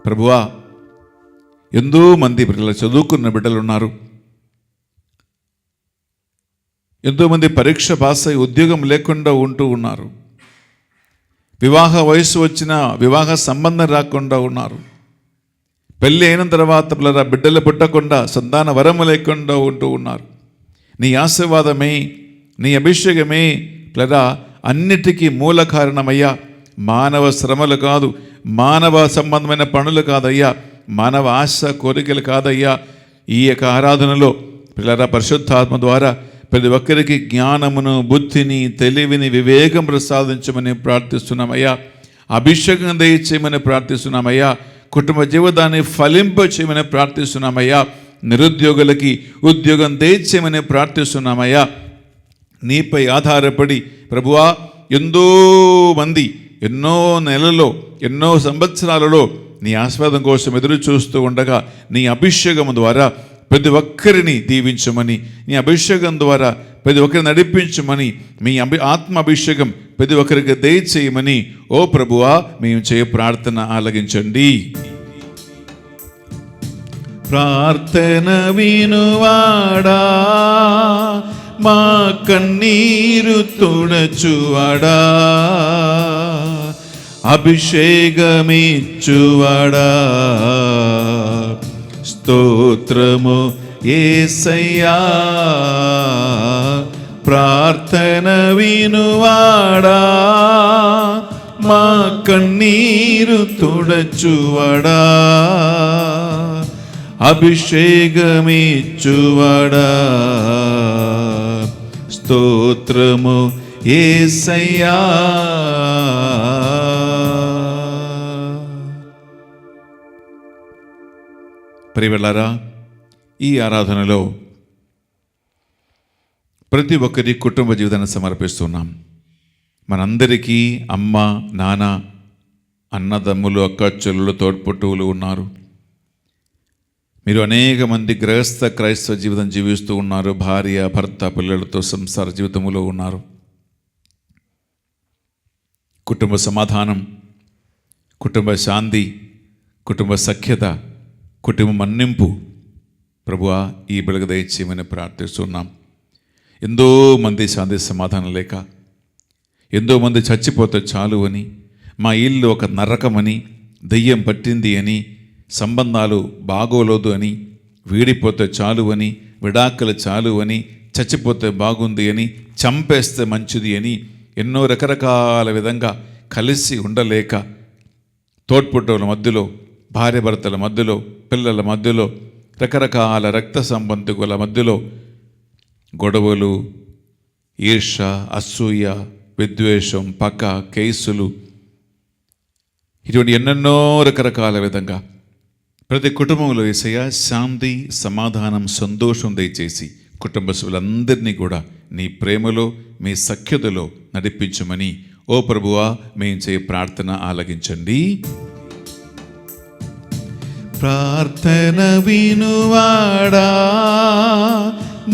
ప్రభువా, ఎంతో మంది పిల్లలు, చదువుకున్న బిడ్డలు ఉన్నారు. ఎంతోమంది పరీక్ష పాస్ అయి ఉద్యోగం లేకుండా ఉంటూ ఉన్నారు. వివాహ వయసు వచ్చిన వివాహ సంబంధం రాకుండా ఉన్నారు. పెళ్ళి అయిన తర్వాత పిల్లల బిడ్డలు పుట్టకుండా సంతాన వరము లేకుండా ఉంటూ ఉన్నారు. నీ ఆశీర్వాదమే, నీ అభిషేకమే పిల్లల అన్నిటికీ మూల కారణమయ్యా. మానవ శ్రమలు కాదు, మానవ సంబంధమైన పనులు కాదయ్యా, మానవ ఆశ కోరికలు కాదయ్యా. ఈ యొక్క ఆరాధనలో పిల్లల పరిశుద్ధాత్మ ద్వారా ప్రతి ఒక్కరికి జ్ఞానమును, బుద్ధిని, తెలివిని, వివేకం ప్రసాదించమని ప్రార్థిస్తున్నామయ్యా. అభిషేకం దయచేయమని ప్రార్థిస్తున్నామయ్యా. కుటుంబ జీవితాన్ని ఫలింప చేయమని ప్రార్థిస్తున్నామయ్యా. నిరుద్యోగులకి ఉద్యోగం దయచేయమని ప్రార్థిస్తున్నామయ్యా. నీపై ఆధారపడి ప్రభువా ఎంతో మంది ఎన్నో నెలల్లో, ఎన్నో సంవత్సరాలలో నీ ఆశీర్వాదం కోసం ఎదురు చూస్తూ ఉండగా నీ అభిషేకం ద్వారా ప్రతి ఒక్కరిని దీవించమని, నీ అభిషేకం ద్వారా ప్రతి ఒక్కరిని నడిపించమని, మీ ఆత్మ అభిషేకం ప్రతి ఒక్కరికి దయచేయమని ఓ ప్రభువా మేము చేయ ప్రార్థన ఆలకించండి. ప్రార్థన వినువాడా, మా కన్నీరు తుడచువాడా, అభిషేకమిచ్చువాడా, స్తోత్రము యేసయ్యా. ప్రార్థన వినువాడా, మా కన్నీరు తుడచువాడా, అభిషేకమిచ్చువాడా, స్తోత్రము యేసయ్యా. ప్రియలారా, ఈ ఆరాధనలో ప్రతి ఒక్కరి కుటుంబ జీవితాన్ని సమర్పిస్తున్నాం. మనందరికీ అమ్మ, నాన్న, అన్నదమ్ములు, అక్క చెల్లులు, తోడ్పుట్టువులు ఉన్నారు. మీరు అనేక మంది గృహస్థ క్రైస్తవ జీవితం జీవిస్తూ ఉన్నారు. భార్య, భర్త, పిల్లలతో సంసార జీవితంలో ఉన్నారు. కుటుంబ సమాధానం, కుటుంబ శాంతి, కుటుంబ సఖ్యత, కుటుంబ మన్నింపు ప్రభువా ఈ బిడగ దయచేయమని ప్రార్థిస్తున్నాం. ఎంతోమంది శాంతి సమాధానం లేక, ఎంతోమంది చచ్చిపోతే చాలు అని, మా ఇల్లు ఒక నరకమని, దెయ్యం పట్టింది అని, సంబంధాలు బాగోలేదు అని, వీడిపోతే చాలు అని, విడాకులు చాలు అని, చచ్చిపోతే బాగుంది అని, చంపేస్తే మంచిది అని, ఎన్నో రకరకాల విధంగా కలిసి ఉండలేక తోడ్పుట్టుల మధ్యలో, భార్య భర్తల మధ్యలో, పిల్లల మధ్యలో, రకరకాల రక్త సంబంధికుల మధ్యలో గొడవలు, ఈర్ష, అసూయ, విద్వేషం, పగ, కేసులు, ఇటువంటి ఎన్నెన్నో రకరకాల విధంగా ప్రతి కుటుంబంలో యేసయ్యా శాంతి, సమాధానం, సంతోషం దయచేసి కుటుంబ సభ్యులందరినీ కూడా నీ ప్రేమలో, మీ సఖ్యతలో నడిపించమని ఓ ప్రభువా మేము చేయ ప్రార్థన ఆలకించండి. ప్రార్థన వినువాడా,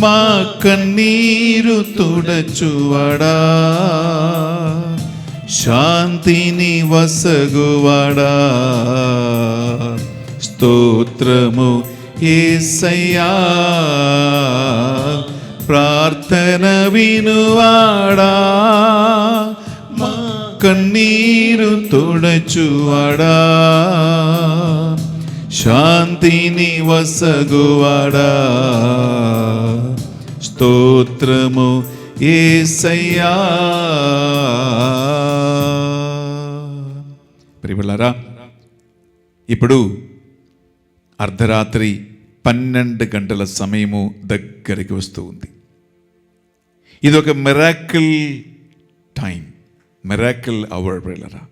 మా కన్నీరు తుడచువాడా, శాంతిని వసగువాడా, స్తోత్రము యేసయ్యా. ప్రార్థన వినువాడా, మా కన్నీరు తుడచువాడా, శాంతిని వసగువాడా, స్తోత్రము యేసయ్యా. ప్రియలారా, ఇప్పుడు అర్ధరాత్రి 12 గంటల సమయము దగ్గరికి వస్తూ ఉంది. ఇది ఒక మిరాకిల్ టైం, మిరాకిల్ అవర్. ప్రియలారా,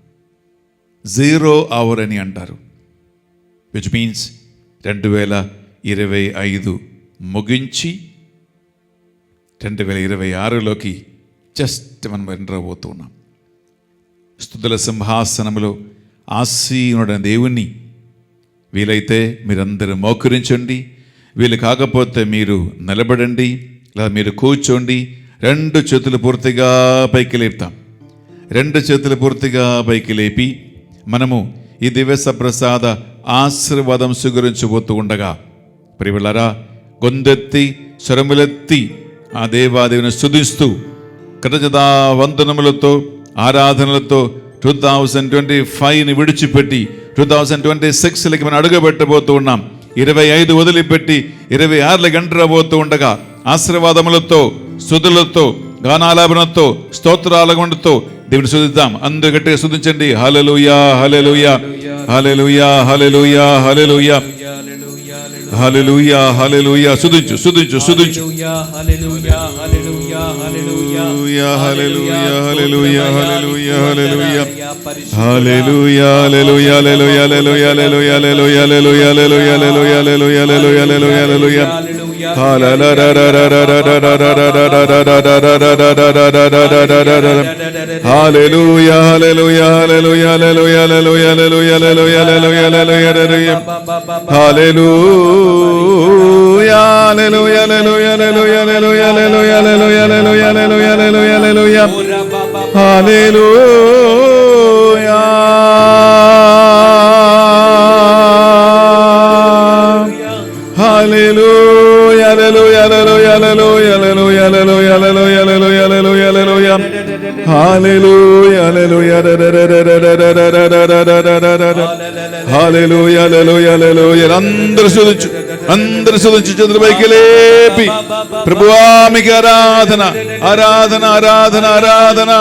0 అవర్ అని అంటారు. విచ్ మీన్స్ 2025 ముగించి 2026లోకి జస్ట్ మనం ఎంటర్ అవబోతున్నాం. స్తుతుల సింహాసనములో ఆసీనుడైన దేవుణ్ణి వీలైతే మీరందరూ మోకరించండి, వీలు కాకపోతే మీరు నిలబడండి, లేదా మీరు కూర్చోండి. 2 చేతులు పూర్తిగా పైకి లేపుతాం. 2 చేతులు పూర్తిగా పైకి లేపి మనము ఈ దివ్య సప్రసాద ఆశీర్వాదం స్వీకరించబోతూ ఉండగా ప్రియులారా, గొంతెత్తి స్వరములెత్తి ఆ దేవాదేవిని స్తుతిస్తూ కృతజ్ఞతా వందనములతో ఆరాధనలతో 2025ని విడిచిపెట్టి 2026లకి మనం అడుగుపెట్టబోతూ ఉన్నాం. 25 వదిలిపెట్టి 26లకి ఎంటర్ అవబోతూ ఉండగా ఆశీర్వాదములతో, స్తుతులతో, గానాలాపనతో, స్తోత్రాలతో దేవుని స్తుతిద్దాం. అందరూ గట్టిగా స్తుతించండి. హల్లెలూయా, hallelujah, hallelujah, hallelujah, hallelujah, hallelujah, హల్లెలూయా. స్తుతించు, స్తుతించు, స్తుతించు. హల్లెలూయా, hallelujah, hallelujah, hallelujah, hallelujah, hallelujah, hallelujah, hallelujah, hallelujah, hallelujah, hallelujah, hallelujah, hallelujah, hallelujah, hallelujah, hallelujah, hallelujah, హల్లెలూయా, అందరూ స్తుతించు, అందరూ స్తుతించు. చేతుల పైకి లేపి ప్రభువా మీకు ఆరాధన, ఆరాధన, ఆరాధన, ఆరాధన.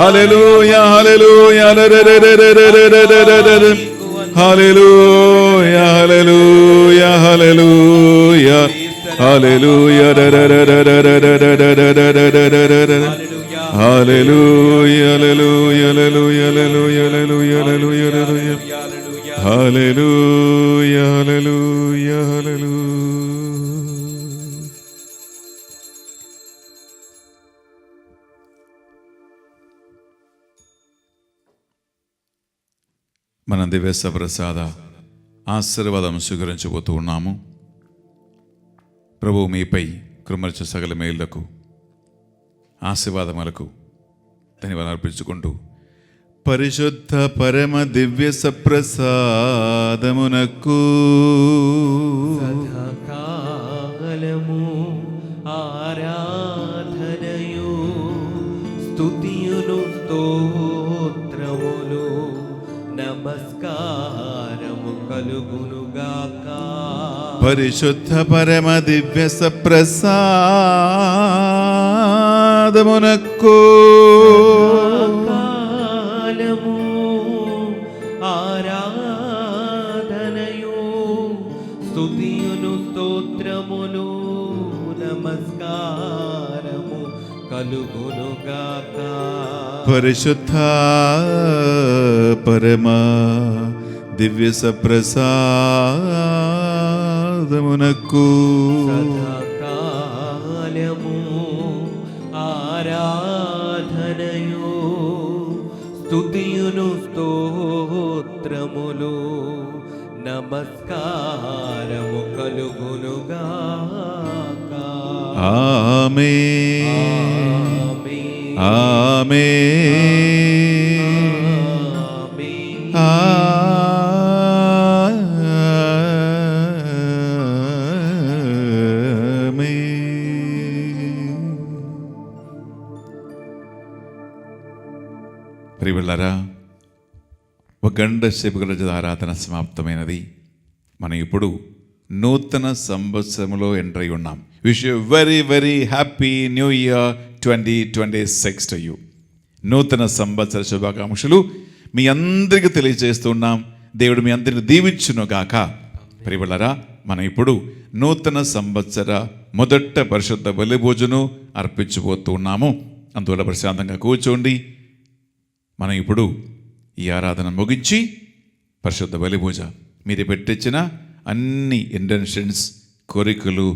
హల్లెలూయా, hallelujah, hallelujah, hallelujah, hallelujah, hallelujah, hallelujah, hallelujah, hallelujah, hallelujah, hallelujah, hallelujah, హల్లెలూయా. మన దివ్య సప్రసాద ఆశీర్వాదం స్వీకరించబోతూ ఉన్నాము. ప్రభువు మీపై కృమర్చ సకల మేళ్లకు, ఆశీర్వాదములకు ధన్యవాదాలు అర్పించుకుంటూ పరిశుద్ధ పరమ దివ్య సప్రసాదమునకు సదాకాలము ఆరాధనయు స్తుతియును స్తోత్రములు నమస్కారము కలుగునుగాక. పరిశుద్ధ పరమ దివ్య సప్రసాదమునకు కాలము ఆరాధనయు స్తుతియును స్తోత్రములు నమస్కారము కలుగునుగాక. పరిశుద్ధ పరమ దివ్య సప్రసాదమునకు సదాకాలము ఆరాధనయు స్తుతియును స్తోత్రములు నమస్కారము కలుగునుగాక. ఆమేన్, ఆమేన్, ప్రియులారా, ఒక గంట సేపు గల ఆరాధన సమాప్తమైనది. మనం ఇప్పుడు నూతన సంవత్సరంలో ఎంటర్ అయి ఉన్నాం. Wish you very very happy new year 2026 to you. నూతన సంవత్సర శుభాకాంక్షలు మీ అందరికీ తెలియజేస్తున్నాం. దేవుడు మీ అందరిని దీవించును గాక. ప్రియులారా, మనం ఇప్పుడు నూతన సంవత్సర మొదట పరిశుద్ధ బలి భోజనం అర్పించబోతూ ఉన్నాము. అందువల్ల ప్రశాంతంగా కూర్చోండి. మనం ఇప్పుడు ఈ ఆరాధన ముగించి పరిశుద్ధ బలి పూజ మీరు పెట్టించిన అన్ని ఇంటెన్షన్స్, కోరికలు,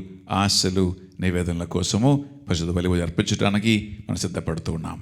ఆశలు, నివేదనల కోసము పరిశుద్ధ బలి పూజ అర్పించడానికి మనం సిద్ధపడుతూ ఉన్నాం.